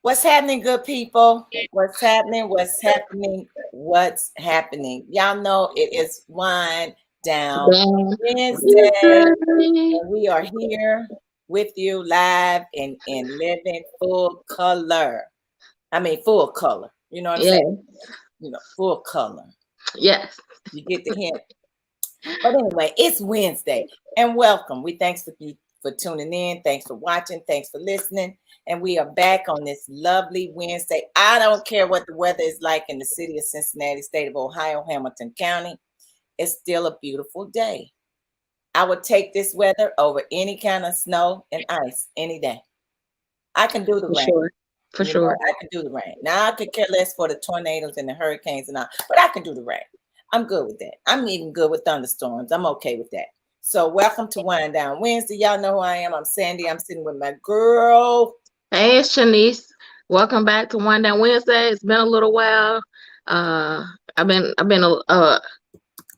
What's happening, good people? What's happening? What's happening? What's happening? Y'all know it is Wind Down Then Wednesday, yesterday, and we are here with you live in living full color. I mean, full color. You know what I'm saying? yes, Full color. yes, You get the hint. But anyway, it's Wednesday, and welcome. We thanks for you for tuning in. Thanks for watching. Thanks for listening. And we are back on this lovely Wednesday. I don't care what the weather is like in the city of Cincinnati, state of Ohio, Hamilton County. It's still a beautiful day. I would take this weather over any kind of snow and ice any day. I can do the for rain. sure, for sure. I can do the rain. Now I could care less for the tornadoes and the hurricanes and all, but I can do the rain. I'm good with that. I'm even good with thunderstorms. I'm okay with that. So welcome to Wind Down Wednesday. Y'all know who I am. I'm Sandy. I'm sitting with my girl. Hey, it's Shanice. Welcome back to One Down Wednesday. It's been a little while. Uh, I've been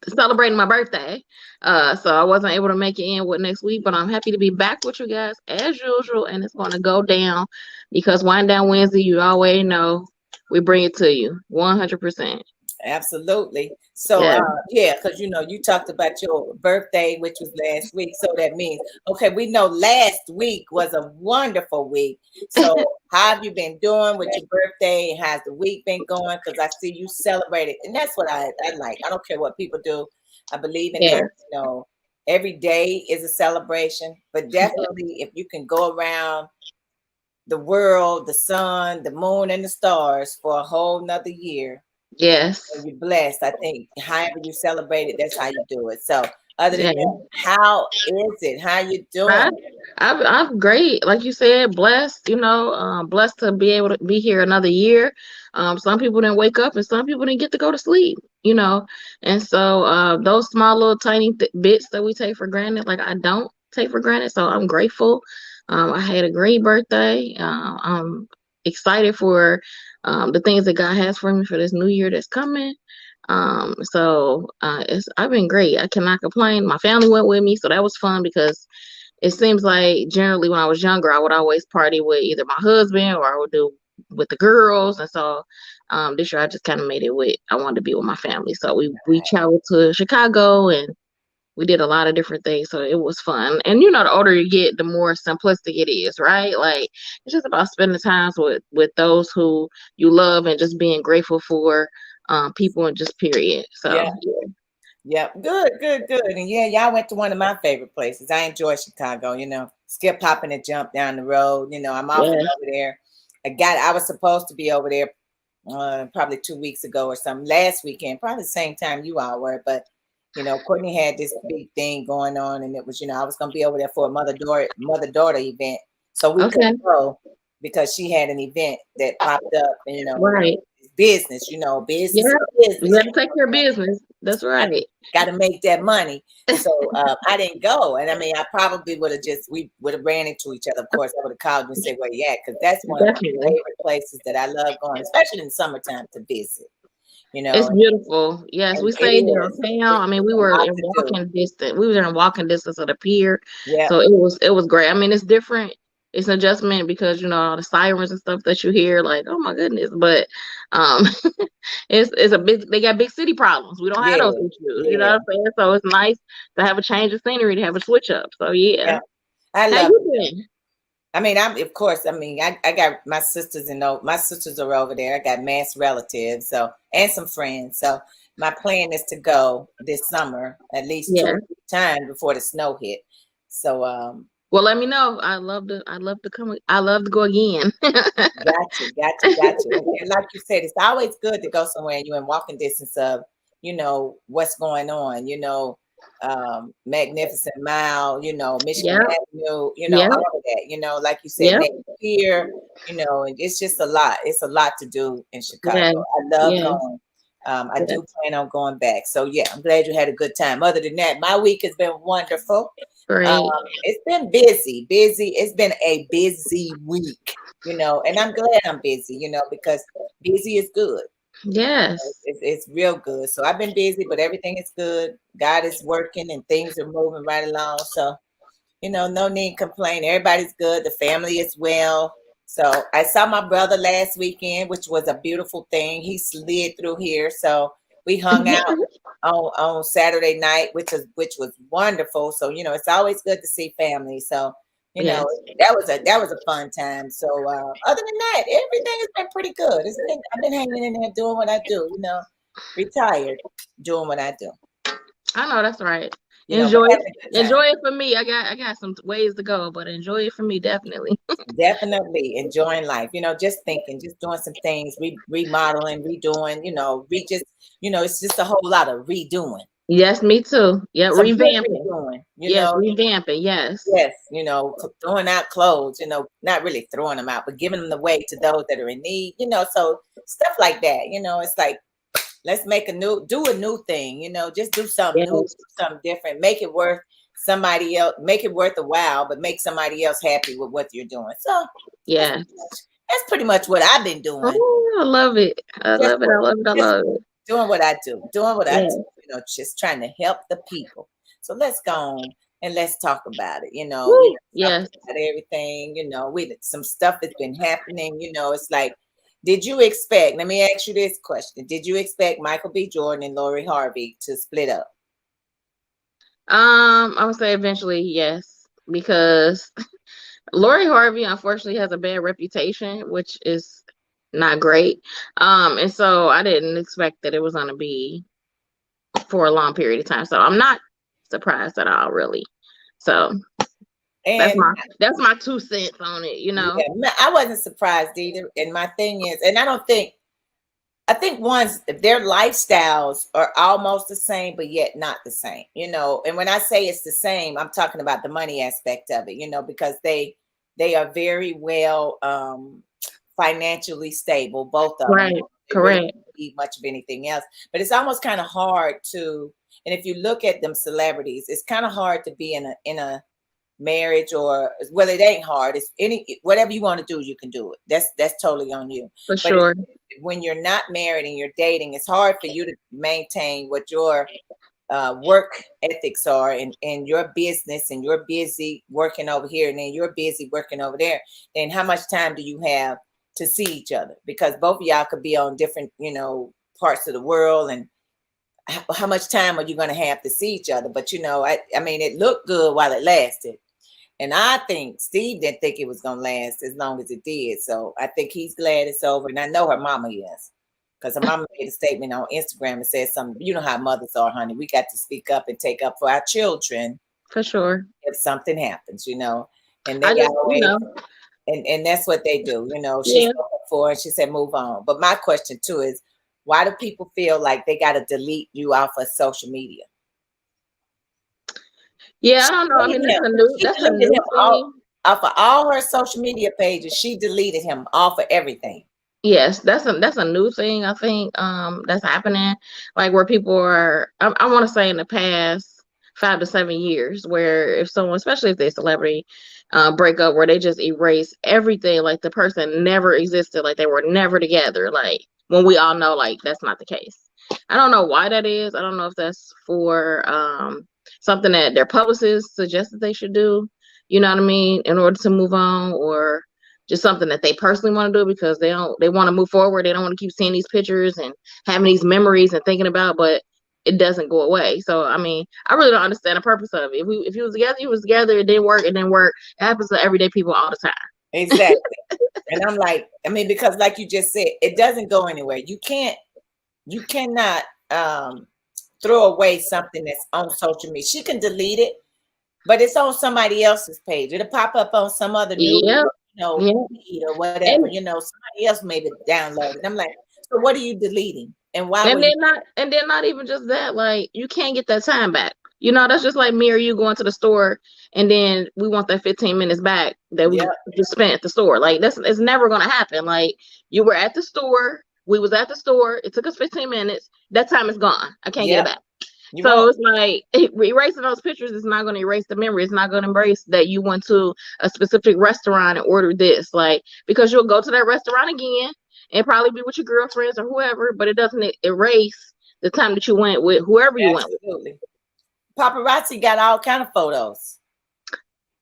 celebrating my birthday. So I wasn't able to make it in with next week, but I'm happy to be back with you guys as usual, and it's going to go down because Wind Down Wednesday, you always know we bring it to you 100%. Absolutely. So Yeah. yeah, because you talked about your birthday, which was last week. So that means okay, we know last week was a wonderful week. So how have you been doing with your birthday? How's the week been going? Because I see you celebrated, and that's what I like. I don't care what people do. I believe in that, Yeah. every day is a celebration, but definitely if you can go around the world, the sun, the moon, and the stars for a whole nother year Yes. and you're blessed. I think however you celebrate it, that's how you do it. So other than Yeah. that, how is it? How you I, doing? I'm great. Like you said, blessed, blessed to be able to be here another year. Some people didn't wake up and some people didn't get to go to sleep. And so those small little tiny bits that we take for granted, like I don't take for granted. So I'm grateful. I had a great birthday. I'm excited for the things that God has for me for this new year that's coming. It's I've been great. I cannot complain. My family went with me, so that was fun because it seems like generally when I was younger, I would always party with either my husband or I would do with the girls. And so this year I just kind of made it with I wanted to be with my family. So we traveled to Chicago and we did a lot of different things. So it was fun. And the older you get, the more simplistic it is, right? Like it's just about spending times with those who you love and just being grateful for people and just period. So Yeah. Yeah. Good, good, good. And yeah, y'all went to one of my favorite places. I enjoy Chicago, skip hopping and jump down the road. I'm often yeah. over there. I was supposed to be over there probably 2 weeks ago or something last weekend, probably the same time you all were, but Courtney had this big thing going on, and it was, I was gonna be over there for a mother daughter event, so we Okay. couldn't go because she had an event that popped up, and Right. business, Yeah. business is You business. got to take care of business. That's right. Got to make that money. So I didn't go, and I mean, I probably would have we would have ran into each other. Of course, I would have called you and said where you at, because that's one of my Definitely. favorite places that I love going, especially in the summertime to visit. It's And beautiful. Yes, we it stayed is. downtown. I mean, It's we a were lot in to do. walking distance. We were in walking distance of the pier. Yeah, So it was great. I mean, it's different. It's an adjustment because all the sirens and stuff that you hear, like, oh my goodness. But um it's a big they got big city problems. We don't have yeah, those issues. You know yeah, what I'm saying? So it's nice to have a change of scenery, to have a switch up. So yeah. yeah. I How love you it. been? I mean, I'm of course. I mean, I got my sisters my sisters are over there. I got mass relatives, so and some friends. So my plan is to go this summer at least two Yeah. or three times before the snow hit. So Well, let me know. I'd love to come. I love to go again. got you, got you, got you. And like you said, it's always good to go somewhere and you're in walking distance of, what's going on, Magnificent Mile, Michigan Yeah. Avenue, Yeah. all of that, like you said, Yeah. Navy Pier, and it's just a lot. It's a lot to do in Chicago. Yeah. I love Yeah. going. I Yeah. do plan on going back. So yeah, I'm glad you had a good time. Other than that, my week has been wonderful. Um, Great. it's been busy, busy. It's been a busy week, and I'm glad I'm busy, because busy is good. Yes. It's real good. So I've been busy, but everything is good. God is working and things are moving right along. So, no need to complain. Everybody's good. The family is well. So I saw my brother last weekend, which was a beautiful thing. He slid through here, so we hung out on Saturday night, which was wonderful. So it's always good to see family. So Yes. that was a fun time. So other than that, everything has been pretty good. I've been hanging in there doing what I do. Retired, doing what I do. I know that's right. But Enjoy having a good time. enjoy it for me. I got some ways to go, but enjoy it for me definitely. Definitely enjoying life. Just thinking, just doing some things, remodeling, redoing. It's just a whole lot of redoing. Yes, me too. Yeah, Some good revamping. redoing. Yes, revamping. Yes. Yes, throwing out clothes. Not really throwing them out, but giving them away to those that are in need. So stuff like that. It's like, let's do a new thing. Just do something new, Yes. do something different, make it worth somebody else, make it worth a while, but make somebody else happy with what you're doing. So Yeah. that's pretty much what I've been doing. Oh, I love it. I love it. I love it. I love it. Doing what I do, I Yeah. do, just trying to help the people. So let's go on and let's talk about it. We Woo. talked Yes. about everything, some stuff that's been happening, it's like, did you expect, let me ask you this question. Did you expect Michael B. Jordan and Lori Harvey to split up? I would say eventually yes, because Lori Harvey unfortunately has a bad reputation, which is not great. And so I didn't expect that it was gonna be for a long period of time. So I'm not surprised at all, really. So that's And my 2 cents on it, yeah, I wasn't surprised either. And my thing is, and I think their lifestyles are almost the same, but yet not the same, And when I say it's the same, I'm talking about the money aspect of it, because they are very well financially stable, both of them. Right. They really Correct. don't need much of anything else. But it's almost kind of hard to, and if you look at them celebrities, it's kind of hard to be in a marriage, or well, it ain't hard. It's whatever you want to do, you can do it. That's totally on you. For But sure. when you're not married and you're dating, it's hard for you to maintain what your work ethics are and your business, and you're busy working over here and then you're busy working over there. Then how much time do you have to see each other? Because both of y'all could be on different, parts of the world, and how much time are you going to have to see each other? But I mean, it looked good while it lasted. And I think Steve didn't think it was going to last as long as it did. So I think he's glad it's over. And I know her mama is, because her mama made a statement on Instagram and said something. You know how mothers are, honey. We got to speak up and take up for our children. For sure. If something happens, and I they just, always, and that's what they do. She Yeah. spoke up for, and she said, move on. But my question too is, why do people feel like they got to delete you off of social media? Yeah, I don't know. I mean, that's a new thing. Off of all her social media pages, she deleted him off of everything. Yes, that's a new thing, I think, that's happening. Like where people are, I want to say in the past 5 to 7 years, where if someone, especially if they're a celebrity, break up, where they just erase everything, like the person never existed, like they were never together. Like when we all know, like that's not the case. I don't know why that is. I don't know if that's for something that their publicist suggested they should do, you know what I mean, in order to move on, or just something that they personally want to do because they want to move forward. They don't want to keep seeing these pictures and having these memories and thinking about, but it doesn't go away. So I mean, I really don't understand the purpose of it. If you was together, you was together. It didn't work. It didn't work. It happens to everyday people all the time. Exactly. And I'm like, I mean, because like you just said, it doesn't go anywhere. You cannot throw away something that's on social media. She can delete it, but it's on somebody else's page. It'll pop up on some other new, feed or whatever. Somebody else maybe downloaded. I'm like, so what are you deleting? And why? And then not even just that. Like you can't get that time back. That's just like me or you going to the store, and then we want that 15 minutes back that we just spent at the store. Like it's never gonna happen. Like you were at the store, we was at the store. It took us 15 minutes. That time is gone. I can't get it back. So it's like erasing those pictures is not going to erase the memory. It's not going to erase that you went to a specific restaurant and ordered this, like, because you'll go to that restaurant again and probably be with your girlfriends or whoever, but it doesn't erase the time that you went with whoever you went with. Paparazzi got all kind of photos.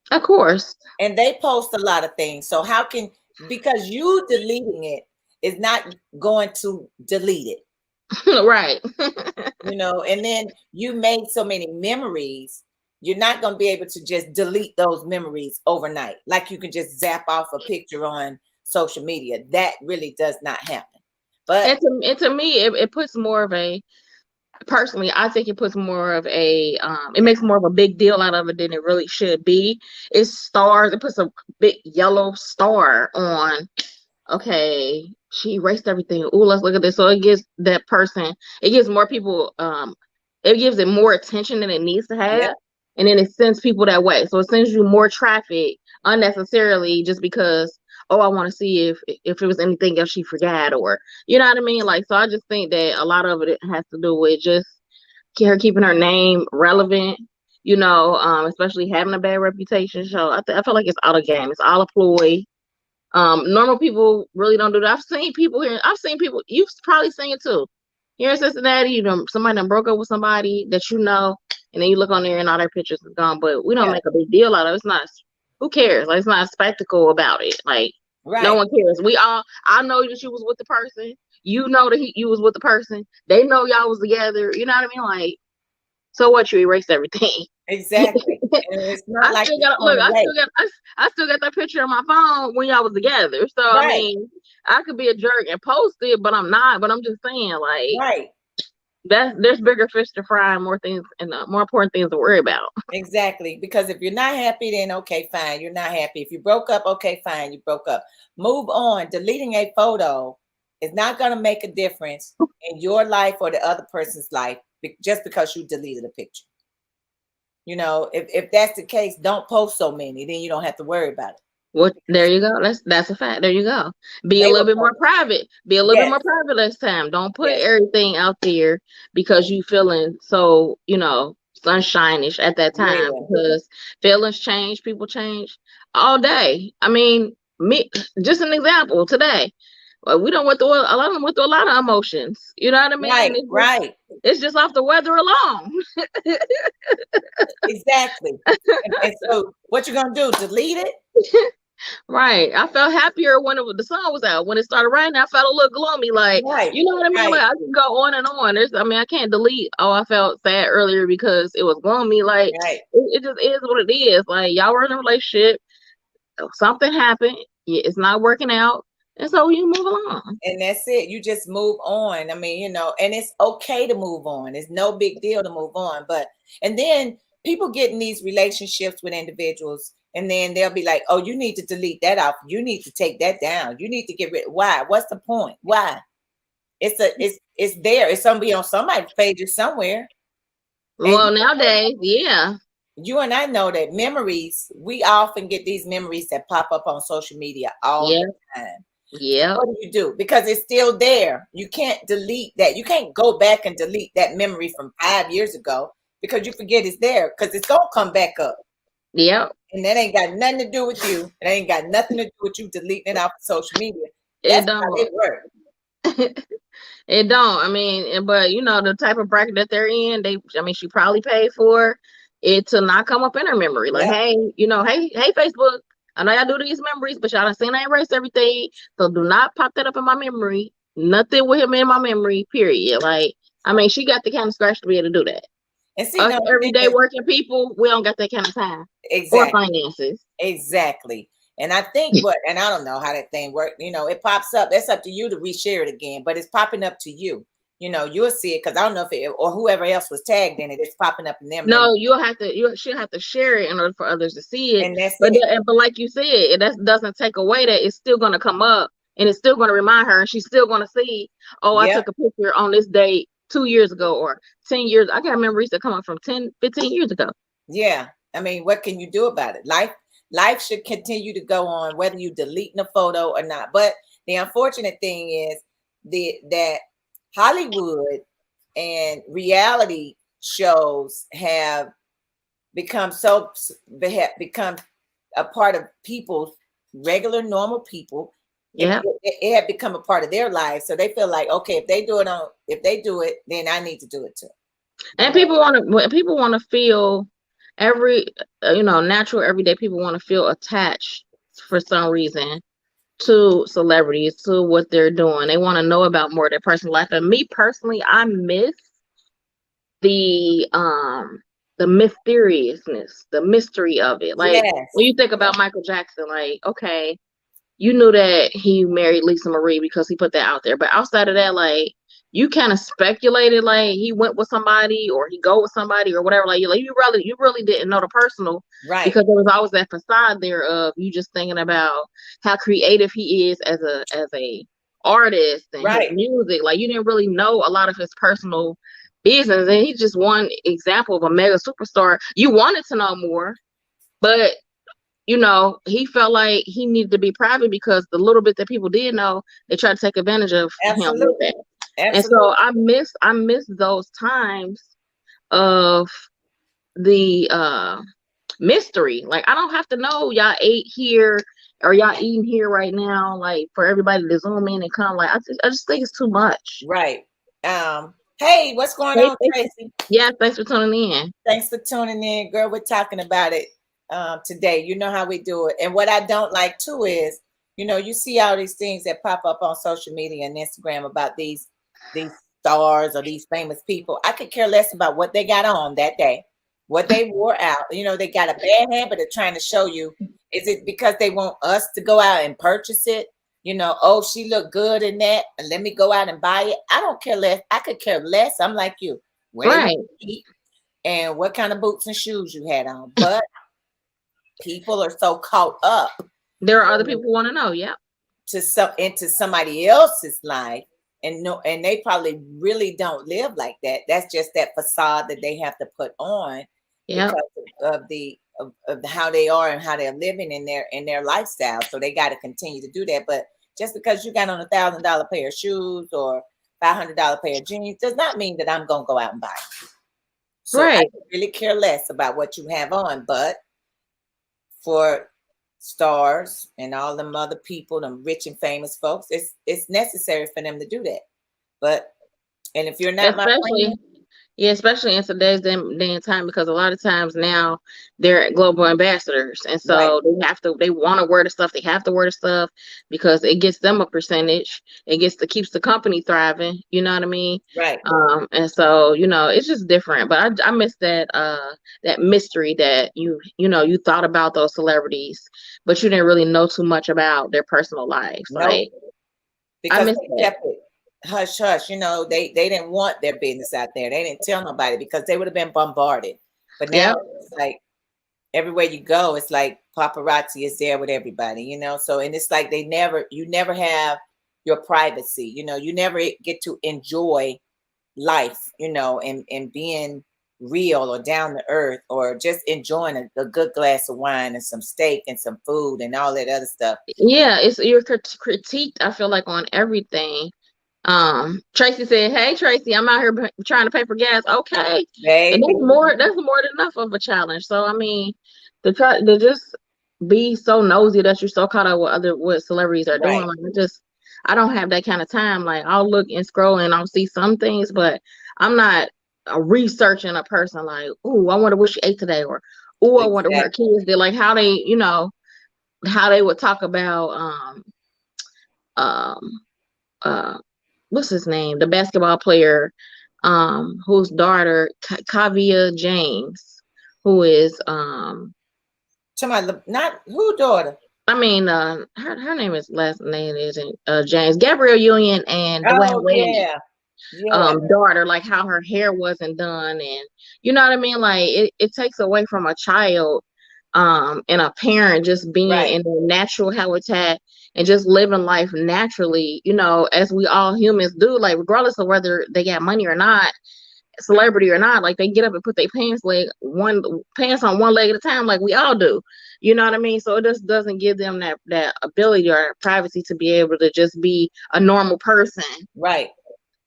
Of course. And they post a lot of things. So how can because you deleting it is not going to delete it. Right. And then you made so many memories, you're not going to be able to just delete those memories overnight. Like you can just zap off a picture on social media. That really does not happen. But to me, it puts more of a, personally, I think it puts more of a, it makes more of a big deal out of it than it really should be. It puts a big yellow star on, okay, she erased everything. Oh, let's look at this. So it gives that person, it gives more people, it gives it more attention than it needs to have. yeah, And then it sends people that way. So it sends you more traffic unnecessarily just because, oh, I want to see if it was anything else she forgot, or, you know what I mean? Like, so I just think that a lot of it has to do with just her keeping her name relevant, especially having a bad reputation. So I feel like it's all a game. It's all a ploy. Normal people really don't do that. I've seen people, you've probably seen it too. Here in Cincinnati, somebody done broke up with somebody that and then you look on there and all their pictures is gone. But we don't make a big deal out of it. It's not, who cares? Like, it's not a spectacle about it. Like, right. No one cares. I know that you was with the person. You know that you was with the person. They know y'all was together. You know what I mean? Like, so what? You erased everything. Exactly. And it's not I still got that picture on my phone when y'all was together. So right. I mean, I could be a jerk and post it, but I'm not. But I'm just saying, like, right. There's bigger fish to fry and more things and more important things to worry about. Exactly. Because if you're not happy, then okay, fine. You're not happy. If you broke up, okay, fine. You broke up. Move on. Deleting a photo is not going to make a difference in your life or the other person's life just because you deleted a picture. If that's the case, don't post so many. Then you don't have to worry about it. Well, there you go. That's a fact. There you go. Be a little bit more private. Be a little bit more private this time. Don't put everything out there because you feeling so, sunshine-ish at that time. Because feelings change, people change all day. I mean, just an example today. We don't went through a lot of emotions. You know what I mean? Right. It's just off the weather alone. Exactly. And so what you gonna do? Delete it? Right. I felt happier when the sun was out. When it started raining, I felt a little gloomy. Like, you know what I mean? Right. Like, I can go on and on. I can't delete. Oh, I felt sad earlier because it was gloomy. Like, it just is what it is. Like, y'all were in a relationship. Something happened. It's not working out. And so you move along. And that's it. You just move on. I mean, and it's okay to move on. It's no big deal to move on. And then people get in these relationships with individuals, and then they'll be like, oh, you need to delete that out. You need to take that down. You need to get rid. Why? What's the point? Why? It's there. It's somebody on somebody's pages somewhere. Well, nowadays, yeah. You and I know that memories, we often get these memories that pop up on social media all the time. Yeah. What do you do? Because it's still there. You can't delete that. You can't go back and delete that memory from 5 years ago because you forget it's there because it's going to come back up. Yeah. And that ain't got nothing to do with you. It ain't got nothing to do with you deleting it off of social media. That's how it works. It don't. I mean, but the type of bracket that they're in, she probably paid for it to not come up in her memory. Like, hey, hey, Facebook, I know y'all do these memories, but y'all done seen I erased everything. So do not pop that up in my memory. Nothing with him in my memory, period. Like, she got the kind of scratch to be able to do that. And see, us everyday working people, we don't got that kind of time. Exactly. Or finances. Exactly. And I think and I don't know how that thing works. It pops up. That's up to you to reshare it again, but it's popping up to you. You'll see it because I don't know if or whoever else was tagged in it, it's popping up in them. No, she'll have to share it in order for others to see it. And but like you said, that doesn't take away that it's still going to come up and it's still going to remind her, and she's still going to see, oh, I took a picture on this date 2 years ago or 10 years. I got memories that come up from 10, 15 years ago. Yeah. I mean, what can you do about it? Life should continue to go on, whether you deleting a photo or not. But the unfortunate thing is that Hollywood and reality shows have become a part of people's regular, normal people. Yeah, it had become a part of their lives, so they feel like, okay, if they do it, then I need to do it too. And people want to feel natural everyday people want to feel attached for some reason to celebrities, to what they're doing. They want to know about more of their personal life. And me personally, I miss the um the mysteriousness, the mystery of it. Like when Yes. you think about Michael Jackson, like, okay, you knew that he married Lisa Marie because he put that out there. But outside of that, like, you kind of speculated like he went with somebody or he go with somebody or whatever. Like you really didn't know the personal, Right. because there was always that facade there of you just thinking about how creative he is as a artist and his Right. music. Like you didn't really know a lot of his personal business. And he's just one example of a mega superstar. You wanted to know more, but he felt like he needed to be private because the little bit that people did know, they tried to take advantage of him with Absolutely. that. And so Absolutely. I miss those times of the mystery. Like I don't have to know y'all ate here or y'all eating here right now, like for everybody to zoom in and come. Like I just think it's too much. Right. Hey, what's going on, Tracy? Yeah, thanks for tuning in. Thanks for tuning in, girl. We're talking about it today. You know how we do it. And what I don't like too is, you see all these things that pop up on social media and Instagram about these stars or these famous people. I could care less about what they got on that day, what they wore out. They got a bad habit of trying to show you. Is it because they want us to go out and purchase it? Oh, she looked good in that. Let me go out and buy it. I don't care less. I could care less. I'm like you. Where you Right. eat and what kind of boots and shoes you had on. But people are so caught up There are other people who want to know. Yeah. into somebody else's life, and they probably really don't live like that. That's just that facade that they have to put on Yeah. because of how they are and how they're living in their lifestyle. So they got to continue to do that. But just because you got on $1,000 pair of shoes or $500 pair of jeans does not mean that I'm gonna go out and buy it. So I Right. really care less about what you have on, but for stars and all them other people, them rich and famous folks, it's necessary for them to do that. But and if you're not my Especially friend, Yeah, especially in today's day and time, because a lot of times now they're global ambassadors, and right, so they want to wear the stuff, they have to wear the stuff because it gets them a percentage. It keeps the company thriving. You know what I mean? right. And so it's just different. But I miss that mystery that you thought about those celebrities, but you didn't really know too much about their personal lives. Nope, Like I because miss they that. kept it hush hush. They didn't want their business out there. They didn't tell nobody because they would have been bombarded. But now Yep. it's like everywhere you go, it's like paparazzi is there with everybody, So, and it's like you never have your privacy, you never get to enjoy life, and being real or down to earth or just enjoying a good glass of wine and some steak and some food and all that other stuff. Yeah, it's you're critiqued, I feel like, on everything. Tracy said, "Hey Tracy, I'm out here trying to pay for gas." Okay, and Baby, that's more than enough of a challenge. So I mean, to just be so nosy that you're so caught up with what celebrities are doing, right. like I don't have that kind of time. Like I'll look and scroll and I'll see some things, but I'm not researching a person like, "Ooh, I wonder what she ate today," or "Ooh, I wonder what her Exactly. kids did." Like how they would talk about um uh what's his name, the basketball player whose daughter Kavia James, who is Somebody, not who daughter? I mean her name is last name isn't James, Gabrielle Union and Dwayne Oh, Wade yeah. Yeah. daughter, like how her hair wasn't done, and you know what I mean, like it takes away from a child and a parent just being Right. in their natural habitat and just living life naturally, as we all humans do, like regardless of whether they got money or not, celebrity or not, like they get up and put their pants on one leg at a time, like we all do. You know what I mean? So it just doesn't give them that ability or privacy to be able to just be a normal person. Right.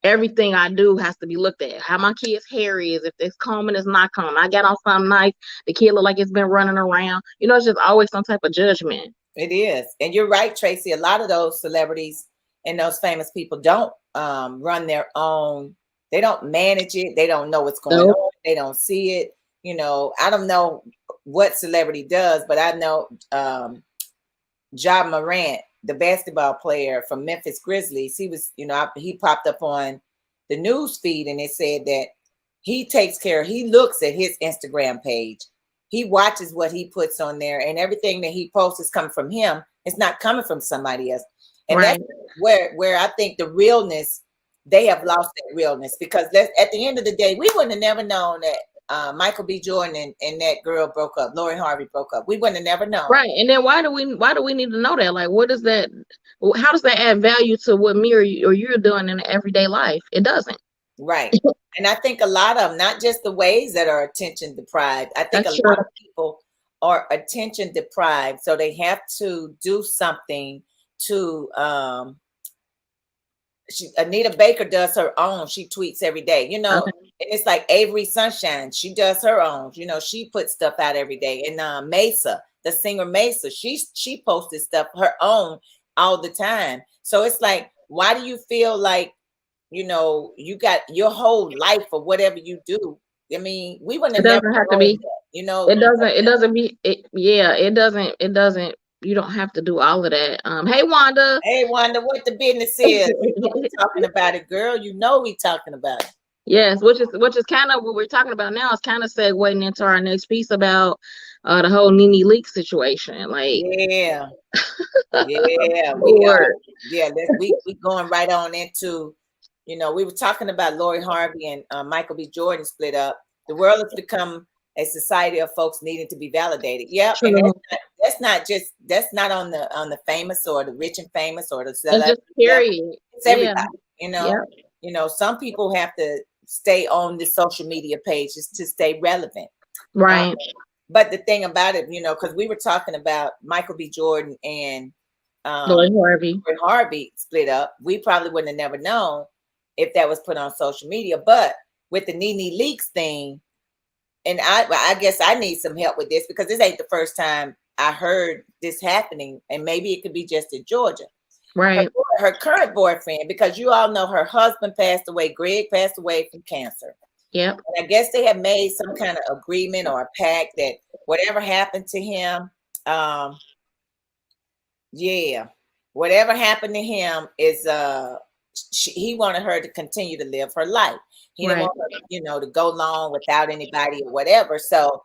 Everything I do has to be looked at. How my kid's hair is, if it's combing, it's not combing. I got on something nice, the kid look like it's been running around. It's just always some type of judgment. It is. And you're right, Tracy. A lot of those celebrities and those famous people don't run their own, they don't manage it. They don't know what's going Nope. on. They don't see it. I don't know what celebrity does, but I know Ja Morant the basketball player from Memphis Grizzlies, he was, he popped up on the news feed and it said that he looks at his Instagram page. He watches what he puts on there, and everything that he posts is coming from him. It's not coming from somebody else. And Right. that's where I think the realness, they have lost that realness, because at the end of the day, we wouldn't have never known that Michael B. Jordan and that girl broke up. Lori Harvey broke up. We wouldn't have never known. Right. And then why do we need to know that? Like, what is that? How does that add value to what me or you're doing in everyday life? It doesn't. Right. And I think a lot of them, not just the ways that are attention deprived. I think That's a lot true. of people are attention deprived, so they have to do something to Anita Baker does her own. She tweets every day, Okay. and it's like Avery Sunshine. She does her own. She puts stuff out every day. And Mesa, the singer Mesa, she posted stuff her own all the time. So it's like, why do you feel like you got your whole life or whatever you do? I mean, we wouldn't have It never doesn't have to known be. that, It doesn't be. It doesn't. You don't have to do all of that. Hey, Wanda. Hey, Wanda, what the business is? We talking about it, girl. We talking about it. Yes, which is kind of what we're talking about now. It's kind of segueing into our next piece about the whole Nene Leakes situation. Like, Yeah, yeah, we going right on into, we were talking about Lori Harvey and Michael B. Jordan split up. The world has become a society of folks needing to be validated. Yep, true. and that's not on the famous or the rich and famous or the It's celebrity. just period. It's everybody. Yep. Some people have to stay on the social media pages to stay relevant. Right. But the thing about it, because we were talking about Michael B. Jordan and Lori Harvey split up, we probably wouldn't have never known if that was put on social media. But with the Nene Leakes thing, and I guess I need some help with this, because this ain't the first time I heard this happening, and maybe it could be just in Georgia. Right. Her current boyfriend, because you all know her husband passed away. Greg passed away from cancer. Yep. And I guess they have made some kind of agreement or a pact that whatever happened to him, whatever happened to him is he wanted her to continue to live her life. He didn't want her, to go long without anybody or whatever. So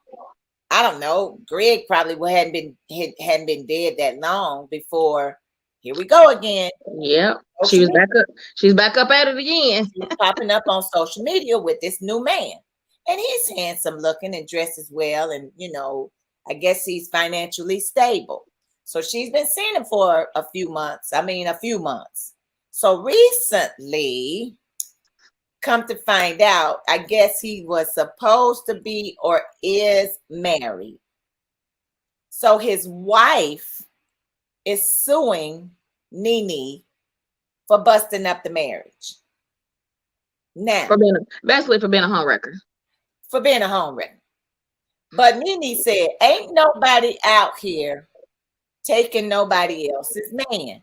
I don't know. Greg probably hadn't been dead that long before. Here we go again. Yep. She's back up. She's back up at it again. She's popping up on social media with this new man. And he's handsome looking and dresses well. And, I guess he's financially stable. So she's been seeing him for a few months. So recently, come to find out, I guess he was supposed to be or is married. So his wife is suing Nene for busting up the marriage. Now, basically for being a homewrecker. For being a homewrecker. But Nene said, ain't nobody out here taking nobody else's man.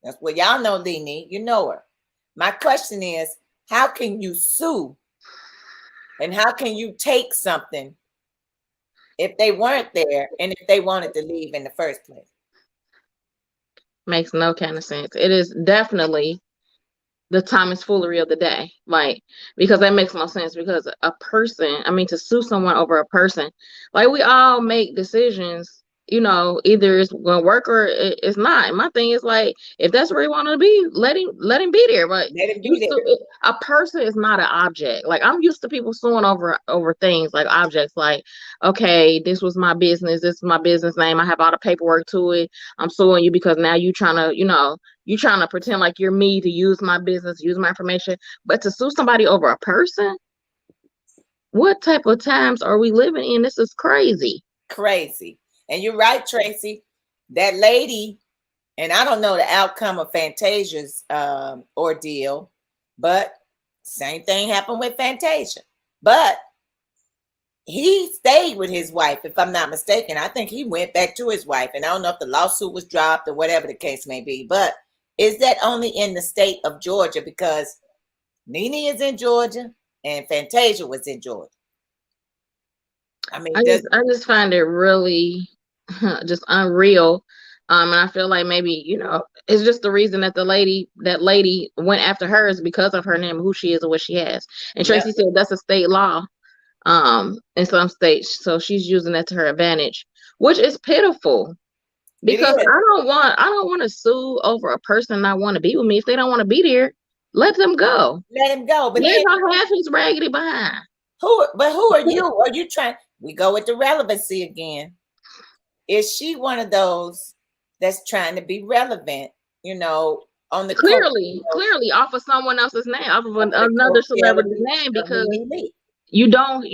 That's what y'all know, Nene. You know her. My question is, how can you sue? And how can you take something if they weren't there and if they wanted to leave in the first place? Makes no kind of sense. It is definitely the Thomas foolery of the day. Like, because that makes no sense, because a person, to sue someone over a person, like, we all make decisions, either it's gonna work or it's not. And my thing is, like, if that's where he wanted to be, let him be there. But a person is not an object. Like, I'm used to people suing over things like objects. Like, okay, this was my business. This is my business name. I have all the paperwork to it. I'm suing you because now you trying to pretend like you're me to use my business, use my information. But to sue somebody over a person, what type of times are we living in? This is crazy. Crazy. And you're right, Tracy. That lady, and I don't know the outcome of Fantasia's ordeal, but same thing happened with Fantasia. But he stayed with his wife, if I'm not mistaken. I think he went back to his wife, and I don't know if the lawsuit was dropped or whatever the case may be. But is that only in the state of Georgia? Because Nene is in Georgia and Fantasia was in Georgia. I just find it really just unreal And I feel like maybe, it's just the reason that that lady went after her is because of her name, who she is, and what she has. And Yep, Tracy said that's a state law, in some states. So she's using that to her advantage, which is pitiful it because is. I don't want to sue over a person not want to be with me. If they don't want to be there, let them go. Let him go. But Let then him have his raggedy behind. who are you? Are you trying? We go with the relevancy again. Is she one of those that's trying to be relevant, on the coat, Clearly off of someone else's name, off of of the another coattail celebrity's name, of because Nene Leakes? you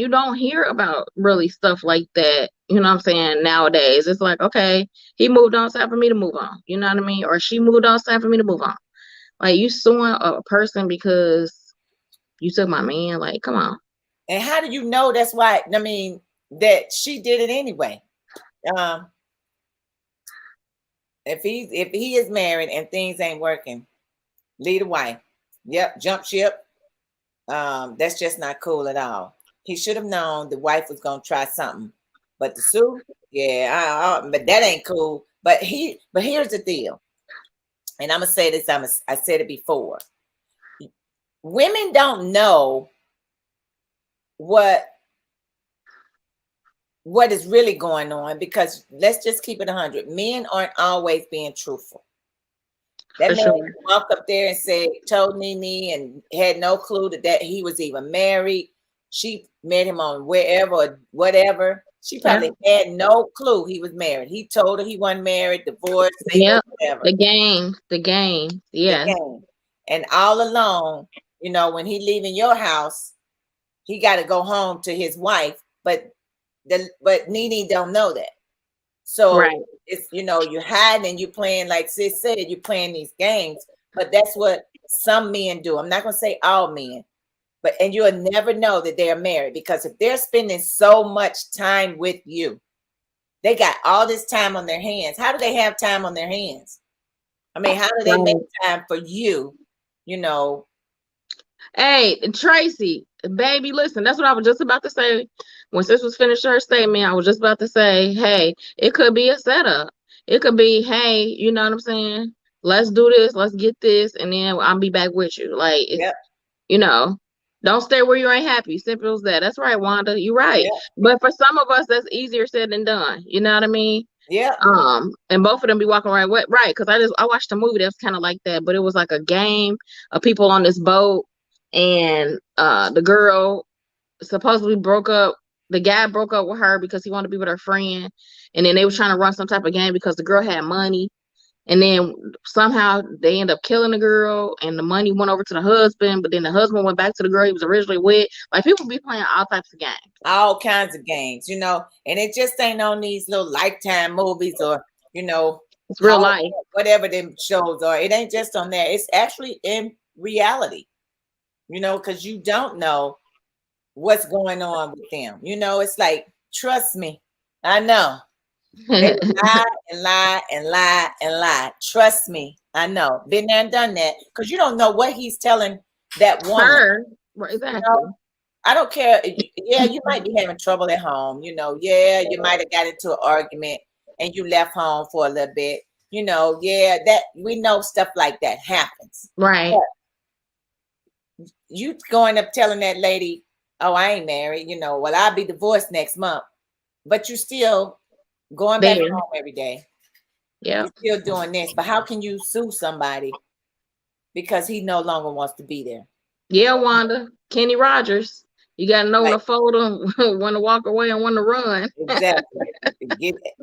don't hear about really stuff like that, you know what I'm saying, nowadays. It's like, okay, he moved on, it's time for me to move on, you know what I mean? Or she moved on, it's time for me to move on. Like, you suing a person because you took my man, like, come on. And how do you know that's why? I mean, that she did it anyway. Um, if he is married and things ain't working, lead a wife. Yep, jump ship. That's just not cool at all. He should have known the wife was gonna try something, but the sue, yeah, but that ain't cool. But here's the deal, and I'm gonna say this. I said it before. Women don't know what is really going on, because let's just keep it 100. Men aren't always being truthful. That For man sure. walked up there and told Nene, and had no clue that he was even married. She met him on wherever or whatever. She Yeah. probably had no clue he was married. He told her he wasn't married, divorced, single, Yep. whatever. The game. The Yeah. game. And all alone, when he leaving your house, he got to go home to his wife, but Nene don't know that. So Right. it's, you're hiding and you're playing, like sis said, you're playing these games. But that's what some men do. I'm not gonna say all men, and you'll never know that they're married, because if they're spending so much time with you, they got all this time on their hands. How do they have time on their hands? I mean, how do they make Right. time for you? You know, Hey, Tracy, baby, listen, that's what I was just about to say. When sis was finished her statement, I was just about to say, hey, it could be a setup. It could be, hey, you know what I'm saying? Let's do this, let's get this, and then I'll be back with you. Like, it's, yep, you know, don't stay where you ain't happy. Simple as that. That's right, Wanda. You're right. yep, But for some of us, that's easier said than done. You know what I mean? yep. And both of them be walking right, because I watched a movie that was kind of like that, but it was like a game of people on this boat, and the girl supposedly broke up. The guy broke up with her because he wanted to be with her friend, and then they were trying to run some type of game because the girl had money, and then somehow they end up killing the girl, and the money went over to the husband, but then the husband went back to the girl he was originally with. Like, people be playing all types of games. All kinds of games, and it just ain't on these little Lifetime movies, or It's real life. whatever them shows are. It ain't just on there. It's actually in reality, because you don't know what's going on with them. It's like, trust me, I know. They lie and lie and lie and lie. Trust me, I know. Been there and done that, because you don't know what he's telling that woman. Her, exactly. I don't care. Yeah, you might be having trouble at home. Yeah, you might have got into an argument and you left home for a little bit. Yeah, that we know stuff like that happens. Right. But you going up telling that lady, "Oh, I ain't married." Well, I'll be divorced next month, but you still going back home every day. Yeah. You're still doing this, but how can you sue somebody because he no longer wants to be there? Yeah, Wanda. Kenny Rogers. You gotta know when to fold them, when to walk away, and when to run. Exactly. Get it.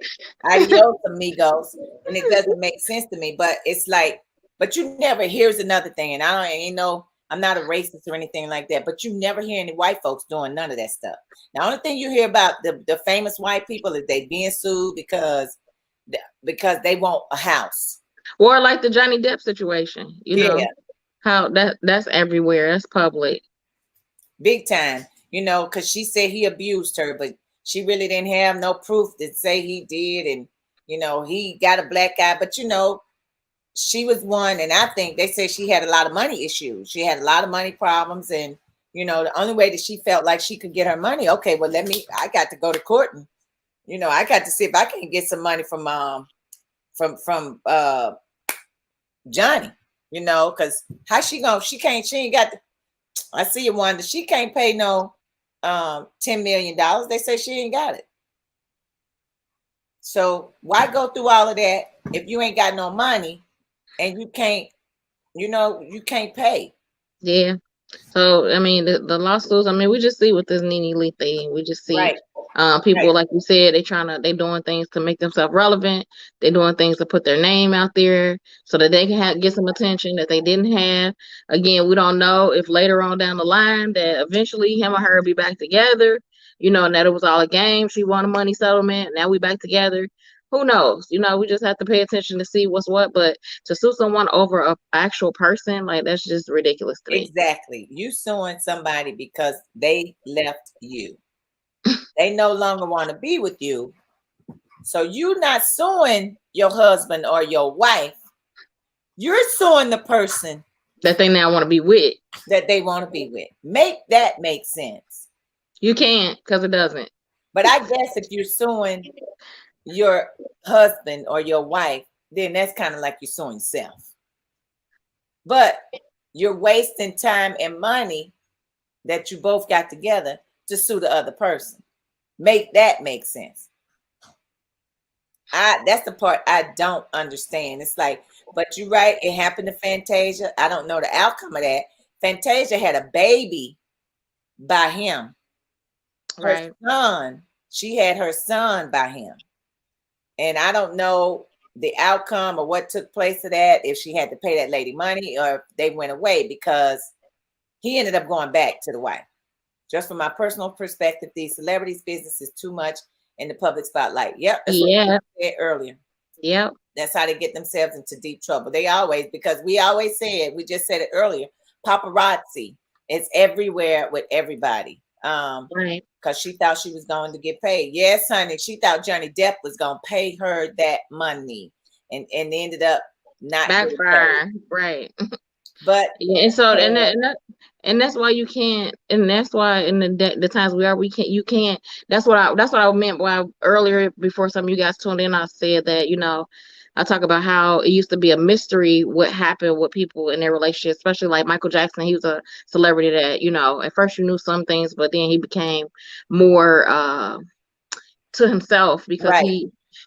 Adios, amigos. And it doesn't make sense to me, but it's like, but you never, here's another thing, and I'm not a racist or anything like that, but you never hear any white folks doing none of that stuff. The only thing you hear about the famous white people is they being sued because they want a house. Or like the Johnny Depp situation, how that's everywhere. That's public. Big time, because she said he abused her, but she really didn't have no proof to say he did. And, he got a black eye, but, she was one. And I think they said she had a lot of money issues. She had a lot of money problems. And, the only way that she felt like she could get her money, okay, well, I got to go to court and, I got to see if I can get some money from from Johnny, you know, because how she ain't got the, I see you, Wanda, she can't pay no $10 million. They say she ain't got it. So why go through all of that if you ain't got no money and you can't, you can't pay? Yeah. So I mean, the lawsuits. I mean, we just see with this NeNe Leakes thing. We just see people, like you said, they doing things to make themselves relevant. They doing things to put their name out there so that they can get some attention that they didn't have. Again, we don't know if later on down the line that eventually him or her will be back together. And that it was all a game. She won a money settlement. Now we back together. Who knows? We just have to pay attention to see what's what. But to sue someone over a actual person, like, that's just ridiculous to me. Exactly. You suing somebody because they left you. They no longer want to be with you. So you're not suing your husband or your wife. You're suing the person that they now want to be with. That they want to be with. Make that make sense. You can't, because it doesn't. But I guess if you're suing your husband or your wife, then that's kind of like you're suing self. But you're wasting time and money that you both got together to sue the other person. Make that make sense. That's the part I don't understand. It's like, but you're right, it happened to Fantasia. I don't know the outcome of that. Fantasia had a baby by him. Her son, she had her son by him. And I don't know the outcome or what took place of that, if she had to pay that lady money or if they went away, because he ended up going back to the wife. Just from my personal perspective, these celebrities' business is too much in the public spotlight. Yep. That's what I said earlier. Yep. That's how they get themselves into deep trouble. They always, because we always said, we just said it earlier, paparazzi is everywhere with everybody. Because she thought she was going to get paid. Yes, honey, she thought Johnny Depp was going to pay her that money, and ended up not backfire. Right. But and so and that's why you can't, and that's why in the times you can't. That's what I meant by earlier, before some of you guys tuned in. I said that I talk about how it used to be a mystery what happened with people in their relationship, especially like Michael Jackson. He was a celebrity that at first you knew some things, but then he became more to himself because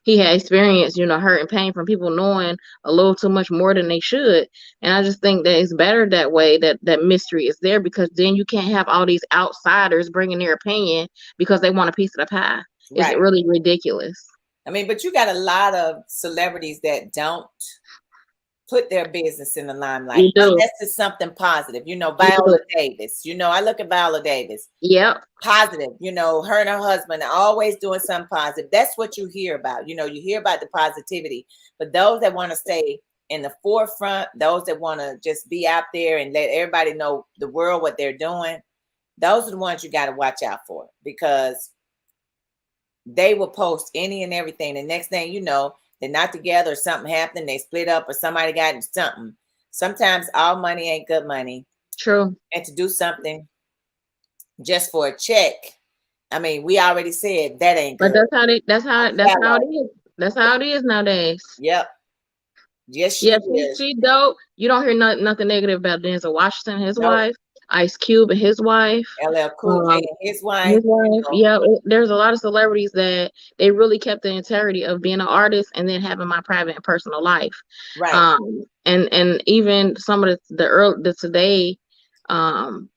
he had experienced, hurt and pain from people knowing a little too much more than they should. And I just think that it's better that way, that mystery is there, because then you can't have all these outsiders bringing their opinion because they want a piece of the pie. It's really ridiculous. I mean, but you got a lot of celebrities that don't put their business in the limelight. That's just something positive. Viola Davis. I look at Viola Davis. Yep. Positive. Her and her husband are always doing something positive. That's what you hear about. You hear about the positivity. But those that want to stay in the forefront, those that want to just be out there and let everybody know the world what they're doing, those are the ones you got to watch out for, because they will post any and everything. The next thing you know, they're not together, or something happened, they split up, or somebody got into something. Sometimes all money ain't good money. True. And to do something just for a check, I mean, we already said that ain't good. But that's how it is. That's how it is nowadays. Yep. Yes, she dope. You don't hear nothing negative about Denzel Washington, his wife. Ice Cube and his wife, LL Cool J and his wife. Yeah, there's a lot of celebrities that they really kept the integrity of being an artist and then having my private and personal life. Right. And even some of the today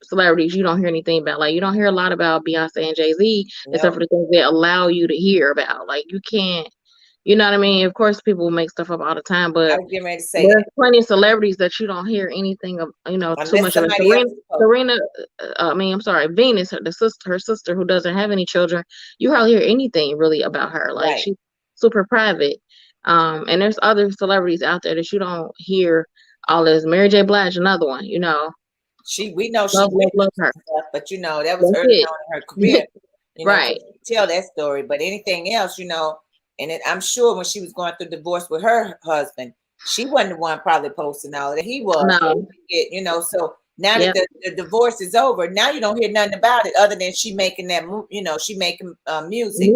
celebrities, you don't hear anything about. Like, you don't hear a lot about Beyonce and Jay-Z, except for the things they allow you to hear about. Like, you can't. You know what I mean? Of course, people make stuff up all the time, but I was getting ready to say there's plenty of celebrities that you don't hear anything of, too much of it. Venus, her sister who doesn't have any children, you hardly hear anything really about her. Like, she's super private. And there's other celebrities out there that you don't hear all this. Mary J. Blige, another one, we know she love her, stuff, but that was early on in her career. Right. Tell that story, but anything else, and I'm sure when she was going through divorce with her husband, she wasn't the one probably posting all that. He was. No. So now that the divorce is over, now you don't hear nothing about it other than she making that, she making music.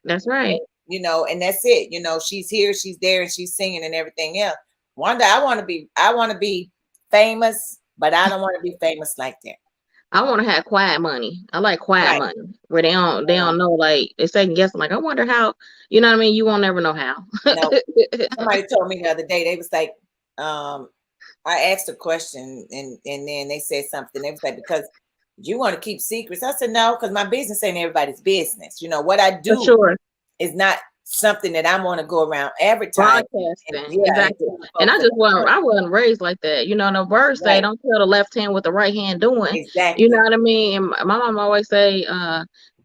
That's right. and that's it. She's here, she's there, and she's singing and everything else. Wanda, I want to be famous, but I don't want to be famous like that. I want to have quiet money. I like quiet Right. money where they don't know, like they second guess. Like, I wonder how. You know what I mean? You won't never know how. No, somebody told me the other day, they was like, I asked a question and then they said something. They was like, because you want to keep secrets. I said, no, because my business ain't everybody's business. What I For do sure. is not something that I want to go around advertising. Broadcasting. Exactly. And I wasn't raised like that. The words say, Right. don't tell the left hand what the right hand doing. Exactly. You know what I mean? And my mom always say,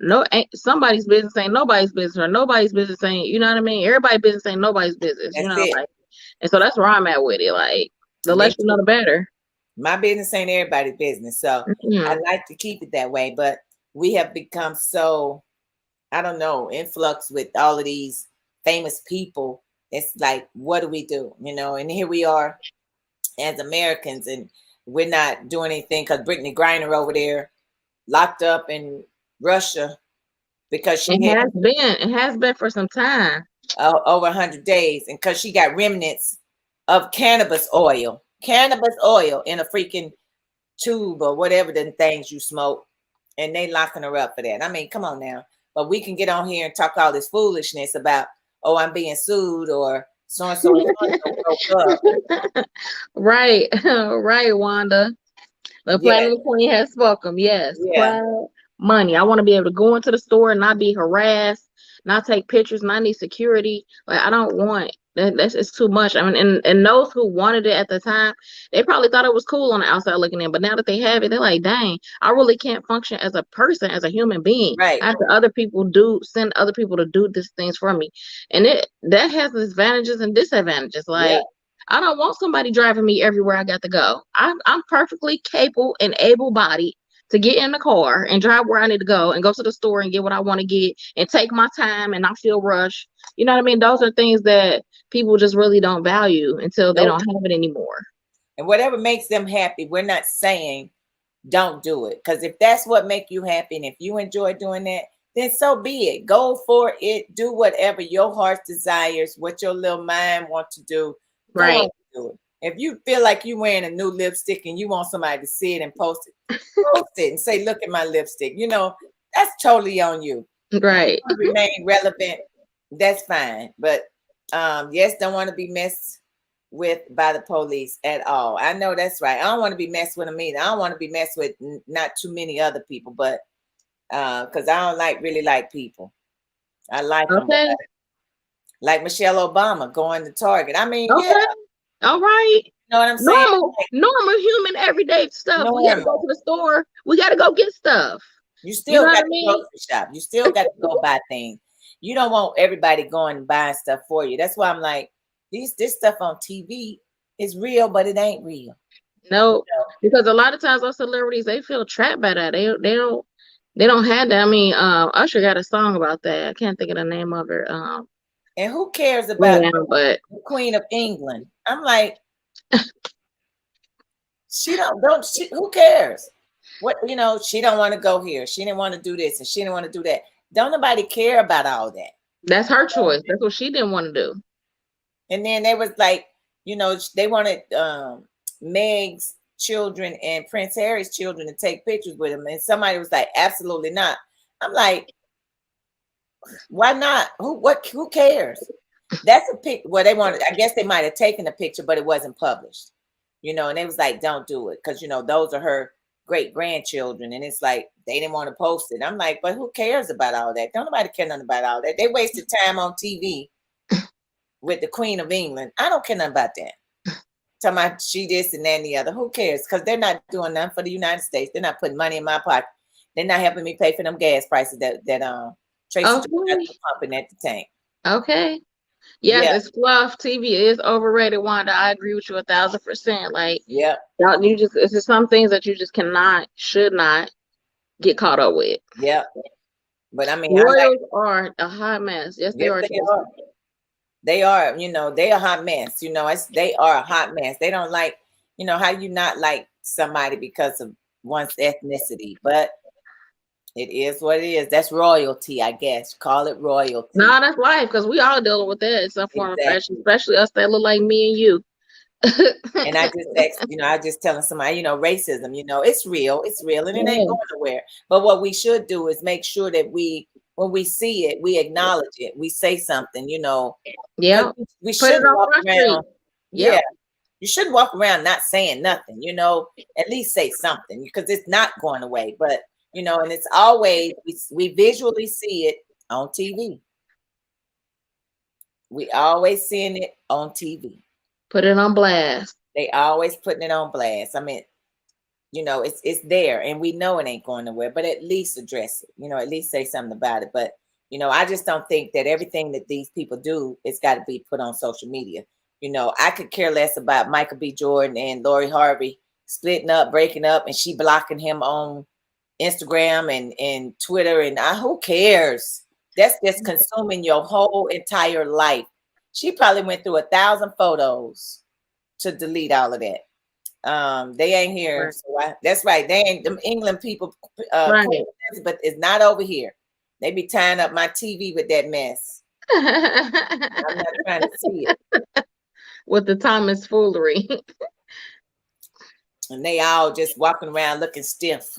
no, somebody's business ain't nobody's business, or nobody's business ain't, you know what I mean? Everybody's business ain't nobody's business, That's it. like, and so that's where I'm at with it. Like, the less you know, the better. My business ain't everybody's business. So I like to keep it that way, but we have become so, I don't know, influx with all of these famous people. It's like, what do we do? And here we are as Americans, and we're not doing anything because Brittany Griner over there locked up in Russia because she it has been for some time, over 100 days, and because she got remnants of cannabis oil in a freaking tube or whatever the things you smoke, and they locking her up for that. I mean, come on now. But we can get on here and talk all this foolishness about, oh, I'm being sued, or so and so broke up. Right, right, Wanda. The Platinum Queen has spoken. Yes, quiet money. I want to be able to go into the store and not be harassed, not take pictures, not need security. Like, I don't want that. That's it's too much. I mean, and those who wanted it at the time, they probably thought it was cool on the outside looking in. But now that they have it, they're like, dang, I really can't function as a person, as a human being. Right. I have to send other people to do these things for me, and that has its advantages and disadvantages. Like, I don't want somebody driving me everywhere I got to go. I'm perfectly capable and able-bodied to get in the car and drive where I need to go and go to the store and get what I want to get and take my time and not feel rushed. You know what I mean? Those are things that people just really don't value until they don't have it anymore. And whatever makes them happy, we're not saying don't do it. Because if that's what makes you happy and if you enjoy doing that, then so be it. Go for it. Do whatever your heart desires, what your little mind wants to do. Right. Do it. If you feel like you're wearing a new lipstick and you want somebody to see it and post it and say, look at my lipstick, that's totally on you. Right. Remain relevant. That's fine. But yes, don't want to be messed with by the police at all. I know that's right. I don't want to be messed with them either. I don't want to be messed with not too many other people, but because I don't really like people. I like them. Like Michelle Obama going to Target. I mean, yeah. All right. You know what I'm saying? Normal human everyday stuff. We gotta go to the store. We gotta go get stuff. You still got to grocery shop. You still got to go buy things. You don't want everybody going and buying stuff for you. That's why I'm like, this stuff on TV is real, but it ain't real. No, because a lot of times those celebrities, they feel trapped by that. They don't have that. I mean, Usher got a song about that. I can't think of the name of it. And who cares about the Queen of England? I'm like, who cares? What, she don't want to go here. She didn't want to do this and she didn't want to do that. Don't nobody care about all that. That's her choice. That's what she didn't want to do. And then they was like, they wanted Meg's children and Prince Harry's children to take pictures with him. And somebody was like, absolutely not. I'm like, why not? Who cares? That's a pic. Well, they wanted, I guess they might have taken a picture, but it wasn't published. And they was like, don't do it. Because, those are her great grandchildren. And it's like, they didn't want to post it. I'm like, but who cares about all that? Don't nobody care nothing about all that. They wasted time on TV with the Queen of England. I don't care nothing about that. Talking about she this and that and the other. Who cares? Because they're not doing nothing for the United States. They're not putting money in my pocket. They're not helping me pay for them gas prices that Tracy pumping at the tank. Okay. Yes, it's fluff. TV is overrated, Wanda. I agree with you 1,000%. Like, it's just some things that you just should not get caught up with. Yeah. But I mean, royals are a hot mess. Yes, they are. They are, they are a hot mess. They are a hot mess. They don't like, how you not like somebody because of one's ethnicity. But It is what it is. That's royalty, I guess. Call it royalty. No, that's life because we all dealing with that in some form of fashion, Exactly. especially us that look like me and you. And I just text, I just telling somebody, racism, it's real, and it ain't Yeah. going nowhere. But what we should do is make sure that when we see it, we acknowledge it. We say something, because Yep. we Put it shouldn't on walk Front Street. around. Yeah, Yep. you shouldn't walk around not saying nothing, at least say something because it's not going away. But, and it's always, we visually see it on TV. We always seeing it on TV. Put it on blast. They always putting it on blast. I mean, it's there and we know it ain't going nowhere, but at least address it, at least say something about it. But, I just don't think that everything that these people do is got to be put on social media. I could care less about Michael B. Jordan and Lori Harvey splitting up, breaking up, and she blocking him on Instagram and Twitter. And who cares? That's just consuming your whole entire life. She probably went through 1,000 photos to delete all of that. They ain't here. Right. So that's right. They ain't them England people. Right. Queen Elizabeth is not over here. They be tying up my TV with that mess. I'm not trying to see it. With the Thomas foolery. And they all just walking around looking stiff.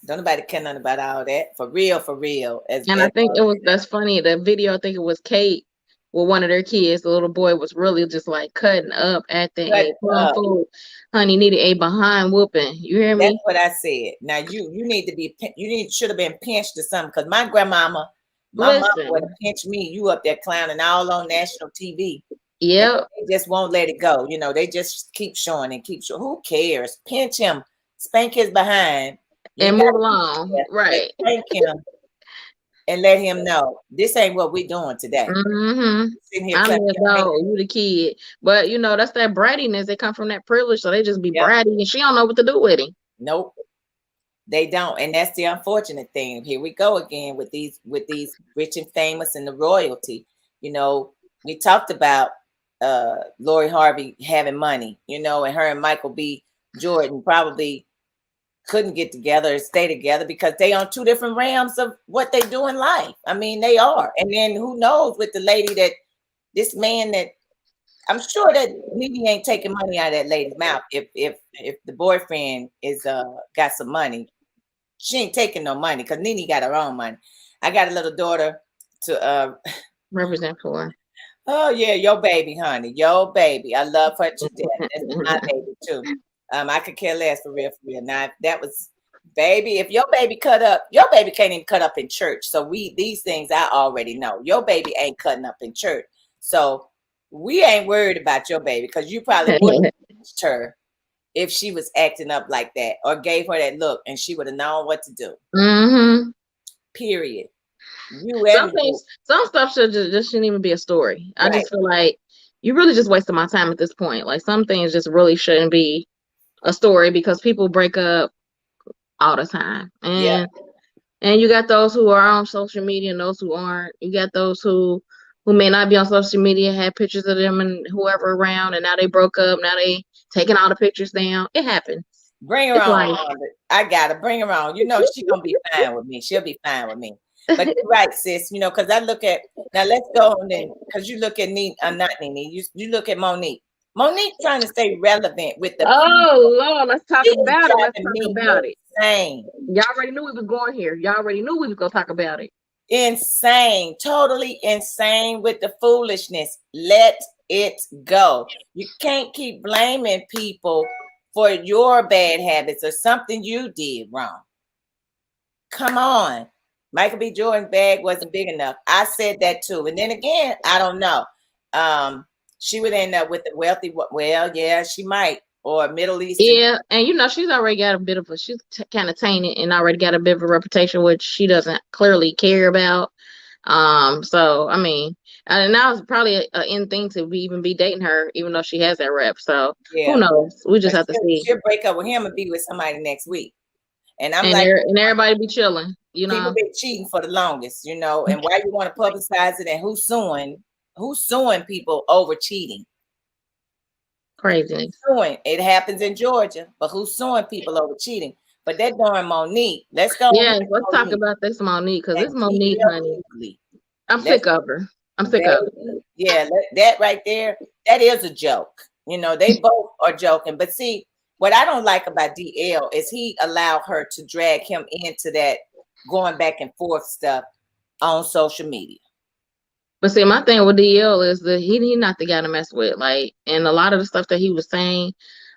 Don't nobody care nothing about all that. For real, for real. And I think that's funny. The video, I think it was Kate with one of their kids. The little boy was really just like cutting up at the end. Food, honey, needed a behind whooping. You hear me? That's what I said. Now you need to be, should have been pinched or something. Because my grandmama, mama would have pinched me. You up there clowning all on national TV. Yep. They just won't let it go. They just keep showing and keep showing. Who cares? Pinch him, spank his behind, and move along. Right. Spank him and let him know this ain't what we're doing today. Mm-hmm. I'm the adult, you the kid. But that's that brattiness. They come from that privilege, so they just be bratty, and she don't know what to do with him. Nope. They don't, and that's the unfortunate thing. Here we go again with these rich and famous and the royalty. We talked about Lori Harvey having money, and her and Michael B. Jordan probably couldn't get together or stay together because they on two different realms of what they do in life. I mean, they are. And then who knows with the lady that this man that I'm sure that Nene ain't taking money out of that lady's mouth. If the boyfriend is got some money, she ain't taking no money because Nene got her own money. I got a little daughter to represent for. Oh yeah, your baby, honey, your baby. I love her to death. That's my baby too. I could care less for real. Now that was baby. If your baby cut up, your baby can't even cut up in church. So these things I already know. Your baby ain't cutting up in church. So we ain't worried about your baby because you probably would have punched her if she was acting up like that or gave her that look and she would have known what to do. Mm-hmm. Period. Some stuff shouldn't even be a story. I just feel like you really just wasting my time at this point. Like some things just really shouldn't be a story because people break up all the time. And you got those who are on social media and those who aren't. You got those who may not be on social media, had pictures of them and whoever around, and now they broke up. Now they taking all the pictures down. It happens. Bring her on. I gotta bring her on. She gonna be fine with me. She'll be fine with me. But you're right, sis. Because I look at now. Let's go on then. Because you look at not Nene. You look at Monique. Monique trying to stay relevant with the. Oh Lord, let's talk about it. Let's talk about it. Insane. Y'all already knew we was going here. Y'all already knew we was gonna talk about it. Insane, totally insane with the foolishness. Let it go. You can't keep blaming people for your bad habits or something you did wrong. Come on. Michael B. Jordan's bag wasn't big enough. I said that too. And then again, I don't know. She would end up with the wealthy. Well, yeah, she might. Or Middle Eastern. Yeah, and she's already got a bit of she's kind of tainted and already got a bit of a reputation, which she doesn't clearly care about. So I mean, and now it's probably an end thing to even be dating her, even though she has that rep. So who knows? We just have to see. She'll break up with him and be with somebody next week. And I'm and everybody be chilling, People been cheating for the longest, and why you want to publicize it and who's suing people over cheating? Crazy. It happens in Georgia, but who's suing people over cheating? But that darn Monique, let's go Yes, ahead, let's talk Monique. about this Monique, because And this Monique, DL honey, Hughley. I'm Let's, sick of her. I'm sick of her. baby, yeah, that right there, that is a joke. You know, they both are joking. But see, what I don't like about DL is he allowed her to drag him into that going back and forth stuff on social media. But see, my thing with DL is that he not the guy to mess with. Like, and a lot of the stuff that he was saying,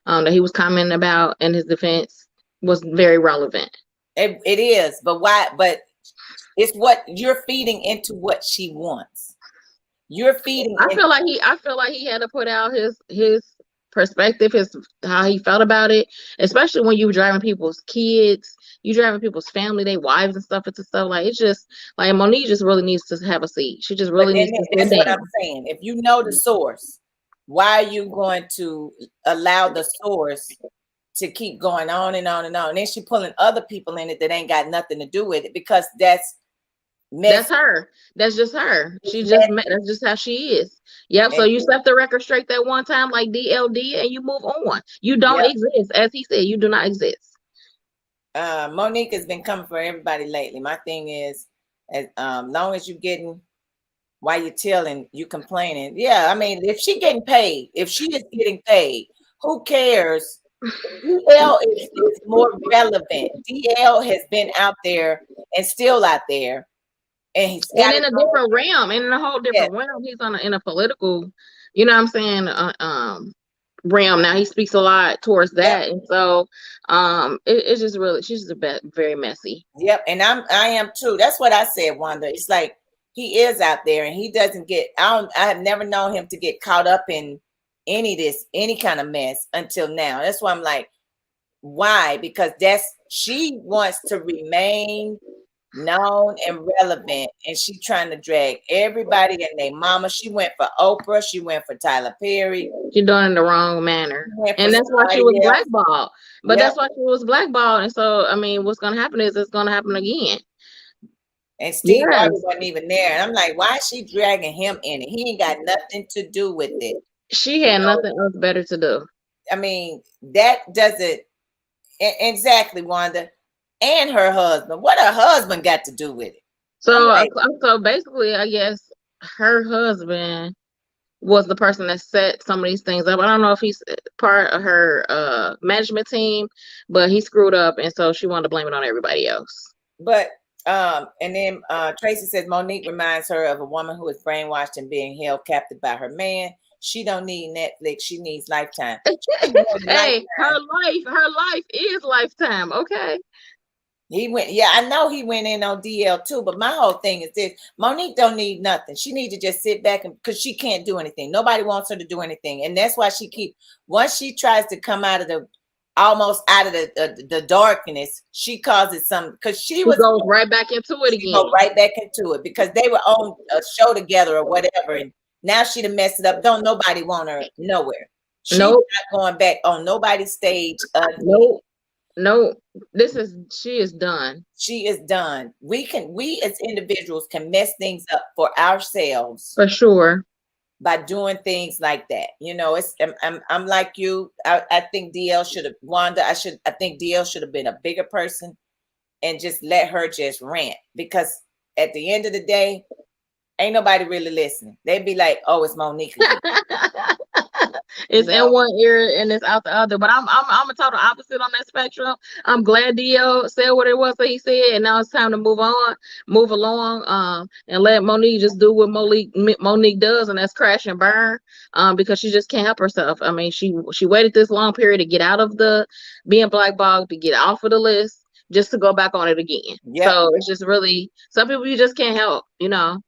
that he was commenting about in his defense was very relevant. It is, but why? But it's what you're feeding into what she wants. You're feeding. I feel like he had to put out his perspective, his how he felt about it, especially when you driving people's kids, you driving people's family, their wives and stuff into stuff. Like, it's just like Monique just really needs to have a seat. She just But really then needs to that's sit what down. I'm saying. If you know the source, why are you going to allow the source to keep going on and on and on? And then she pulling other people in it that ain't got nothing to do with it, because that's That's her. That's just her. That's just how she is. Yep. So and you set the record straight that one time, like DLD, and you move on. You don't yep. exist, as he said. You do not exist. Monique has been coming for everybody lately. My thing is, as long as you're getting, while you're telling, you complaining. Yeah, I mean, if she getting paid, if she is getting paid, who cares? DL is more relevant. DL has been out there and still out there, and he's got And in a different realm, and in a whole different realm, he's in a political, you know what I'm saying, realm. Now he speaks a lot towards that, and so it's just really, she's just very messy. Yep, and I am too. That's what I said, Wanda. It's like he is out there, and he doesn't get. I have never known him to get caught up in any kind of mess until now. That's why I'm like, why? Because she wants to remain known and relevant, and she trying to drag everybody and their mama. She went for Oprah. She went for Tyler Perry. She's doing it in the wrong manner, and that's why she was blackballed. But that's why she was blackballed, and so I mean, what's gonna happen is it's gonna happen again. And Steve Harvey wasn't even there, and I'm like, why is she dragging him in it? He ain't got nothing to do with it. She had nothing else better to do. I mean, that doesn't exactly, Wanda. And her husband. What her husband got to do with it? So basically, I guess her husband was the person that set some of these things up. I don't know if he's part of her management team, but he screwed up, and so she wanted to blame it on everybody else. But and then Tracy says Monique reminds her of a woman who is brainwashed and being held captive by her man. She don't need Netflix. She needs Lifetime. Hey, her life is Lifetime. Okay. He went, yeah, I know he went in on DL too, but my whole thing is this: Monique don't need nothing. She needs to just sit back, and because she can't do anything. Nobody wants her to do anything, and that's why once she tries to come out of almost out of the darkness, she causes some, because she goes right back into it again. Go right back into it because they were on a show together or whatever, and now she done messed it up. Don't nobody want her nowhere. She's not going back on nobody's stage. No, she is done. She is done. We as individuals can mess things up for ourselves. For sure. By doing things like that. You know, I'm like you. I think DL should have, Wanda, I think DL should have been a bigger person and just let her just rant, because at the end of the day, ain't nobody really listening. They'd be like, oh, it's Monique. It's in one ear and it's out the other. But I'm a total opposite on that spectrum. I'm glad DL said what it was that he said, and now it's time to move along, and let Monique just do what Monique does, and that's crash and burn. Because she just can't help herself. I mean, she waited this long period to get out of being blackballed, to get off of the list, just to go back on it again. Yep. So it's just really, some people you just can't help, you know.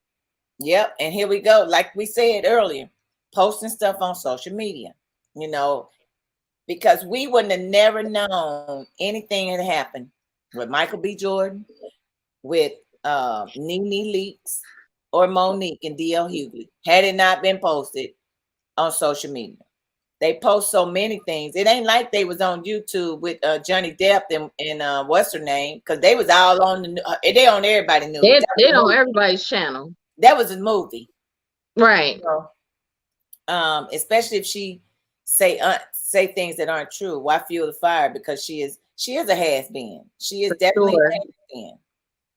Yep. And here we go. Like we said earlier, posting stuff on social media, you know, because we wouldn't have never known anything had happened with Michael B. Jordan, with Nene Leakes, or Monique and DL Hughley had it not been posted on social media. They post so many things. It ain't like they was on YouTube with Johnny Depp and what's her name, because they was all on they on everybody's news. They on everybody's channel. That was a movie, right? So, especially if she say things that aren't true. Why fuel the fire? Because she she is a has-been. She is For definitely sure. a has-been.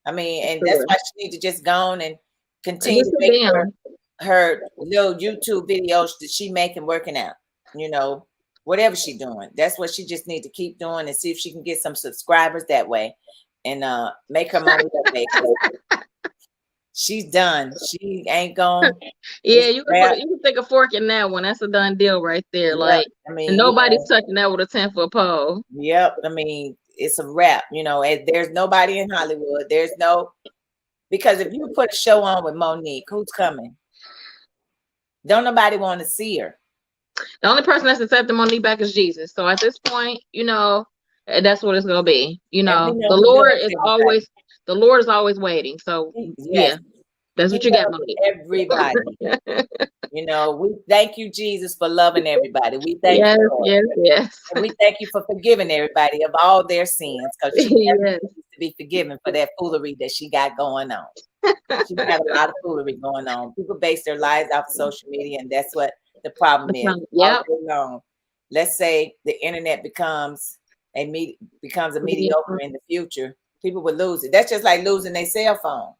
I mean, For and that's sure. why she need to just go on and And continue just to sit make down. her little YouTube videos that she making working out. You know, whatever she doing. That's what she just need to keep doing and see if she can get some subscribers that way and make her money that way. 'Cause she's done. She ain't gone. Yeah, It's you can rap. put you can take a fork in that one. That's a done deal right there. Yep. Like, I and mean, nobody's touching that with a 10-foot pole. yep. I mean, it's a wrap, and there's nobody in Hollywood. There's no, because if you put a show on with Monique, who's coming? Don't nobody want to see her. The only person that's accepting Monique back is Jesus. So at this point, that's what it's gonna be. And we know The he Lord loves is everybody. always waiting. So yeah, Yes, that's he what you got, loves Monique. everybody. We thank you, Jesus, for loving everybody. We thank Yes, you, Lord. yes. And we thank you for forgiving everybody of all their sins, because she definitely Yes. needs to be forgiven for that foolery that she got going on. She got a lot of foolery going on. People base their lives off of social media, and that's what the problem is. All Yep. day long. Let's say the internet becomes a mediocre in the future, people would lose it. That's just like losing their cell phone.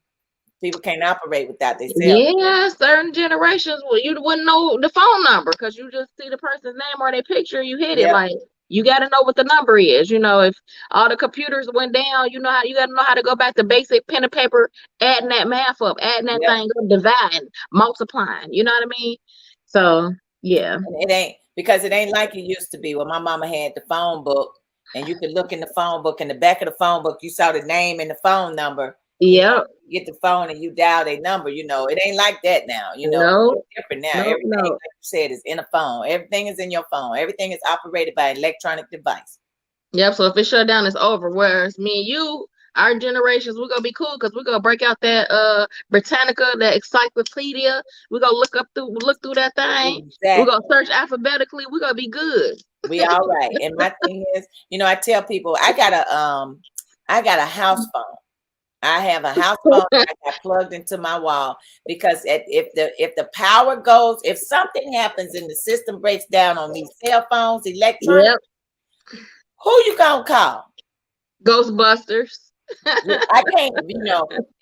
People can't operate without their cell phone. Yeah, certain generations, you wouldn't know the phone number because you just see the person's name or their picture, you hit it. Yep. Like, you got to know what the number is. If all the computers went down, you got to know how to go back to basic pen and paper, adding that math up, adding that Yep. thing up, dividing, multiplying. You know what I mean? So yeah, And it ain't like it used to be when my mama had the phone book, and you could look in the phone book. In the back of the phone book, you saw the name and the phone number. yep. You get the phone and you dial a number. It ain't like that now. No, It's different now. no, Everything, no. like you said, is in a phone. Everything is in your phone. Everything is operated by an electronic device. Yep. So if it shut down, it's over. Whereas me and you, our generations, we're gonna be cool because we're gonna break out that Britannica, that encyclopedia. We're gonna look through that thing. Exactly. We're gonna search alphabetically. We're gonna be good. We all right. And my thing is, I tell people I got a house phone. I have a house phone that I got plugged into my wall, because if the power goes, if something happens and the system breaks down on these cell phones, electronic, Yep. who you gonna call? Ghostbusters. I can't,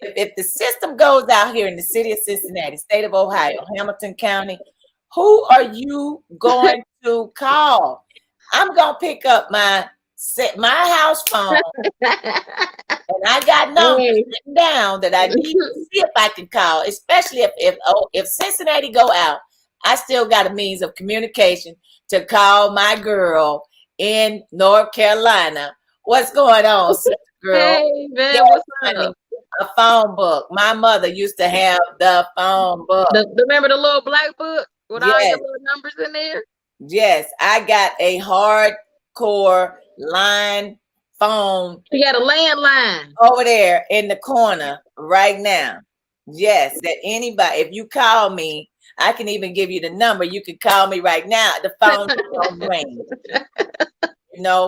if the system goes out here in the city of Cincinnati, state of Ohio, Hamilton County, who are you going to call? I'm gonna pick up my house phone, and I got numbers written down that I need to see if I can call, especially if Cincinnati go out. I still got a means of communication to call my girl in North Carolina. What's going on, sister girl? Hey, man, Yes, what's honey, up? a phone book. My mother used to have the phone book. Remember the little black book with all your Yes. little numbers in there? Yes, I got a hardcore line phone You got a landline. over there in the corner right now. Yes, that anybody, if you call me, I can even give you the number. You can call me right now. The phone don't ring.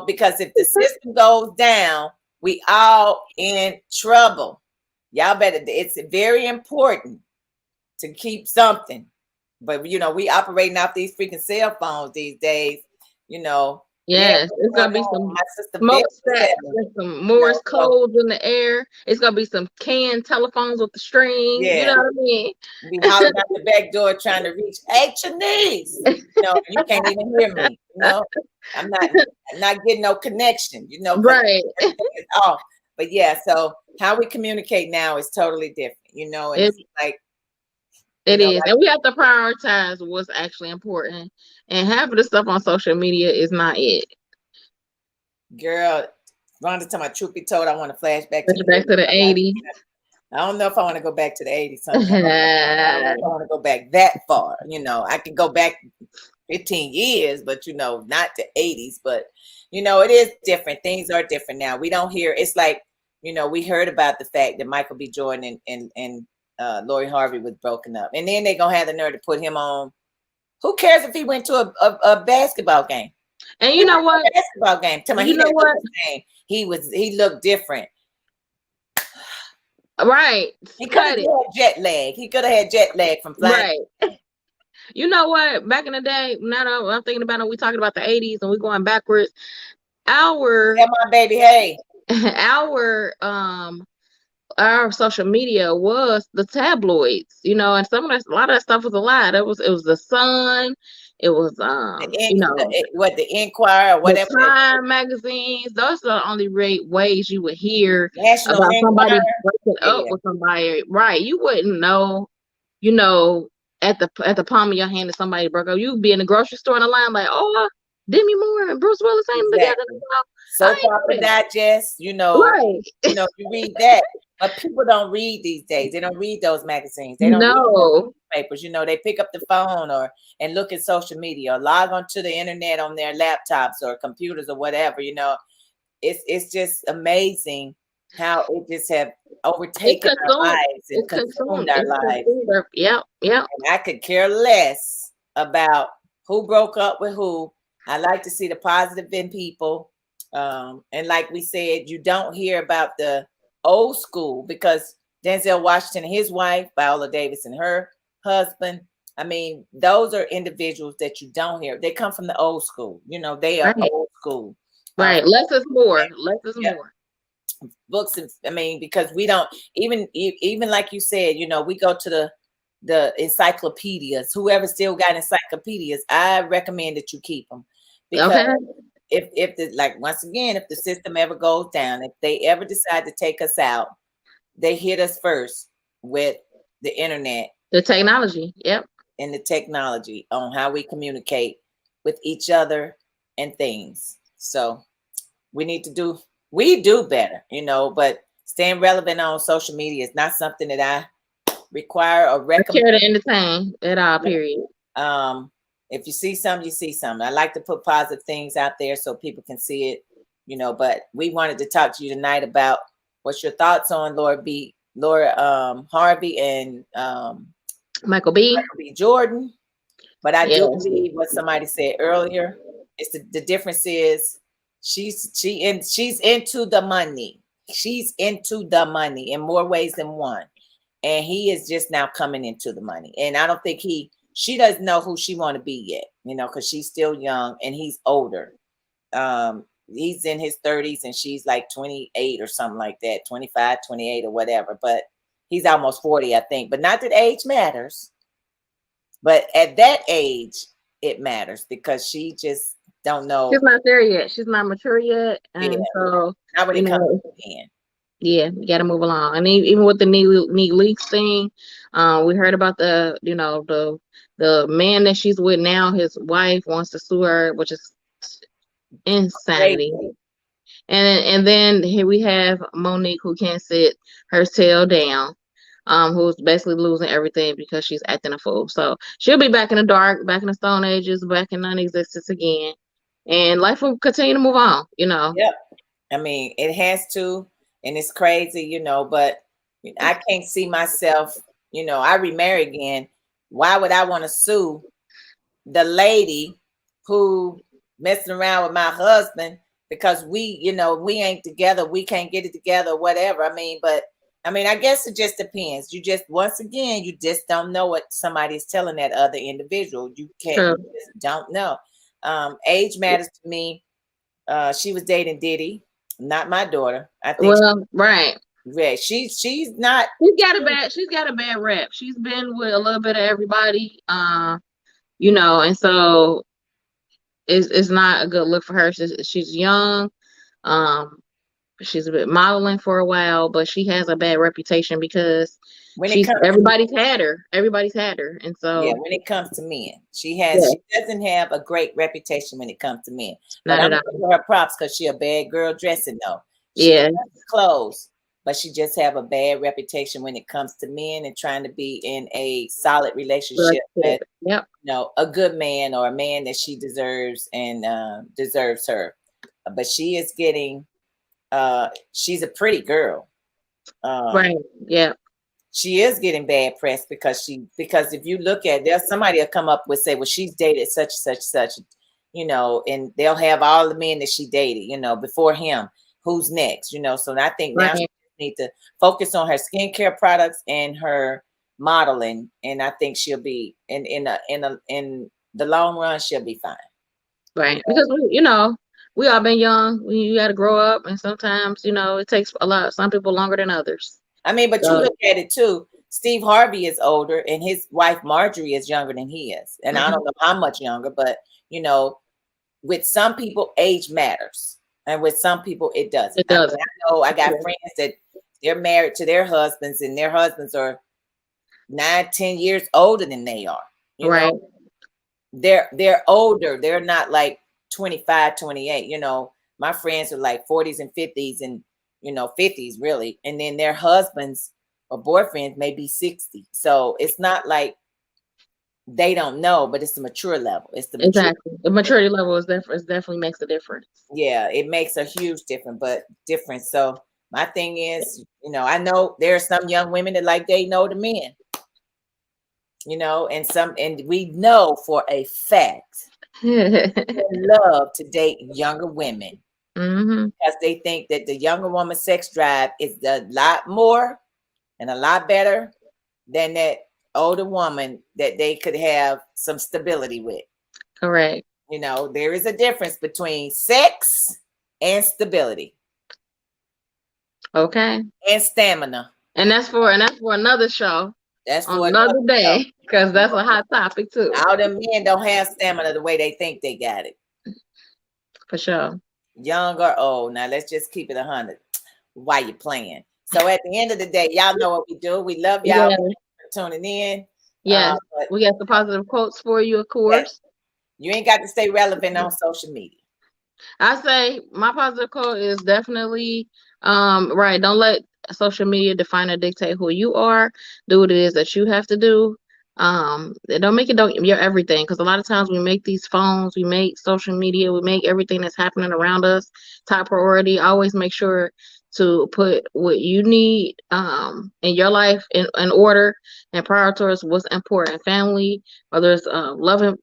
Because if the system goes down, we all in trouble. Y'all better, it's very important to keep something. But we operating off these freaking cell phones these days, Yes, it's gonna be some my sister smoke Vic stacks said, and some Morse codes in the air. It's gonna be some canned telephones with the strings. Yeah. You know what I mean? be hollering out the back door trying to reach, hey, Shanice, you can't even hear me. I'm not getting no connection. Right. Everything is off. But yeah, so how we communicate now is totally different. And it's like. It is, and we have to prioritize what's actually important. And half of the stuff on social media is not it. Girl, Rhonda's talking about, truth be told, I want to flash back to the 80s. I don't know if I want to go back to the 80s. I want to go back that far. I can go back 15 years, but not the 80s. But it is different. Things are different now. We don't hear. It's like we heard about the fact that Michael B. Jordan and Lori Harvey was broken up, and then they're gonna have the nerve to put him on. Who cares if he went to a basketball game? And you know what? Basketball game. Tell me, he looked different. Right. He could have had jet lag. He could have had jet lag from flying. Right. You know what? Back in the day, now that I'm thinking about it, we talking about the 80s and we going backwards. our Tell my baby, hey. our our social media was the tabloids, you know, and some of that, a lot of that stuff was a lie. It was the Sun, it was you know, The Inquirer or the whatever, that Time magazines. Those are the only ways you would hear National about somebody Enquirer. breaking up Yeah, with somebody. Right? You wouldn't know, you know, at the palm of your hand if somebody broke up. You'd be in the grocery store in the line like, oh, Demi Moore and Bruce Willis ain't together exactly. now. I Soap opera ain't know digest, that. Right. you read that. But people don't read these days. They don't read those magazines. They don't read those No. newspapers. They pick up the phone and look at social media or log onto the internet on their laptops or computers or whatever. It's just amazing how it just have It's overtaken our consumed. lives and It's consumed consumed. our It's lives. consumed. Yep. Yep. And I could care less about who broke up with who. I like to see the positive in people. And like we said, you don't hear about the old school because Denzel Washington and his wife, Viola Davis and her husband. I mean, those are individuals that you don't hear. They come from the old school. They are Right. old school. Right. Less is more. Less is Yeah, more. books. I mean, because we don't even like you said, we go to the encyclopedias. Whoever still got encyclopedias, I recommend that you keep them because Okay. if the like once again, if the system ever goes down, if they ever decide to take us out, they hit us first with the internet The technology. Yep. and the technology on how we communicate with each other and things. So we do better, but staying relevant on social media is not something that I require or I recommend. care to entertain at all, period. If you see something, you see something. I like to put positive things out there so people can see it, but we wanted to talk to you tonight about what's your thoughts on Laura Harvey and Michael B. Michael B. Jordan. But I do Yes. believe what somebody said earlier. It's the difference is she's into the money. She's into the money in more ways than one. And he is just now coming into the money. And I don't think she doesn't know who she want to be yet, because she's still young and he's older. He's in his 30s and she's like 28 or something like that, 25, 28 or whatever. But he's almost 40, I think. But not that age matters. But at that age, it matters because she just don't know. She's not there yet. She's not mature yet. Yeah. And so, Not when it comes to the end. Yeah, you got to move along. And even with the knee leaks thing, we heard about the man that she's with now. His wife wants to sue her, which is insanity. Crazy. And then here we have Monique, who can't sit her tail down, who's basically losing everything because she's acting a fool. So she'll be back in the dark, back in the Stone Ages, back in non-existence again, and life will continue to move on. Yep. I mean, it has to, and it's crazy, but I can't see myself, I remarry again. Why would I want to sue the lady who messing around with my husband because we ain't together, we can't get it together, whatever. I guess it just depends. You just don't know what somebody's telling that other individual. You just don't know. Age matters to me. She was dating Diddy, not my daughter. I think. Well, right. Yeah, she's not. She's got a bad rep. She's been with a little bit of everybody, and so it's not a good look for her. She's young. She's been modeling for a while, but she has a bad reputation because everybody's had her. Everybody's had her, and so yeah. When it comes to men, she doesn't have a great reputation when it comes to men. But I'm giving her props because she's a bad girl dressing though. She has clothes, but she just have a bad reputation when it comes to men and trying to be in a solid relationship with a good man or a man that she deserves and deserves her. But she is getting she's a pretty girl. Right. Yeah. She is getting bad press because if you look at, there's somebody will come up with say, well, she's dated such and they'll have all the men that she dated, before him. Who's next? So I think now she needs to focus on her skincare products and her modeling, and I think she'll be in the long run, she'll be fine. Right. Because we all been young. You got to grow up, and sometimes it takes some people longer than others. I mean, but you So, look at it too. Steve Harvey is older, and his wife Marjorie is younger than he is, and I don't know how much younger, but with some people, age matters, and with some people, it doesn't. it does. I know I got friends that they're married to their husbands, and their husbands are 9-10 years older than they are. Right. They're older. They're not like 25, 28. My friends are like 40s and 50s and 50s really, and then their husbands or boyfriends may be 60. So it's not like they don't know, but it's the mature level. It's the exactly the maturity level is definitely makes a difference. Yeah, it makes a huge difference. So my thing is, I know there are some young women that like dating older men, and we know for a fact they love to date younger women because they think that the younger woman's sex drive is a lot more and a lot better than that older woman that they could have some stability with. Correct. There is a difference between sex and stability. Okay. And stamina. And that's for another show. That's for another day, because that's a hot topic too. All the men don't have stamina the way they think they got it. For sure. Young or old. Now let's just keep it 100. Why you playing? So at the end of the day, y'all know what we do. We love y'all for tuning in. Yes, we got the positive quotes for you, of course. Yes. You ain't got to stay relevant on social media. I say my positive quote is definitely right. Don't let social media define or dictate who you are. Do what it is that you have to do. Don't make it your everything, because a lot of times we make these phones, we make social media, we make everything that's happening around us top priority. Always make sure to put what you need in your life in order and prioritize what's important. Family, whether it's loving,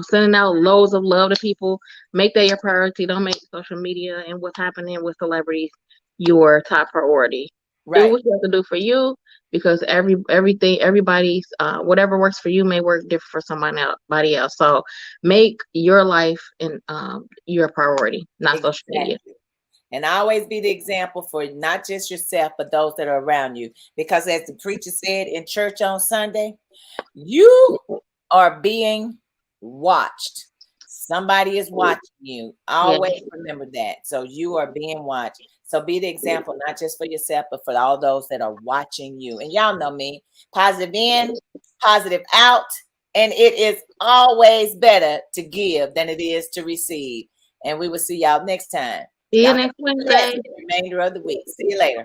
sending out loads of love to people. Make that your priority. Don't make social media and what's happening with celebrities your top priority. Right. Do what you have to do for you, because everybody's whatever works for you may work different for somebody else. So make your life and your priority, not social media. And always be the example for not just yourself, but those that are around you. Because as the preacher said in church on Sunday, you are being watched. Somebody is watching you. Always remember that. So you are being watched. So be the example, not just for yourself, but for all those that are watching you. And y'all know me, positive in, positive out. And it is always better to give than it is to receive. And we will see y'all next time. See you next Wednesday. The remainder of the week. See you later.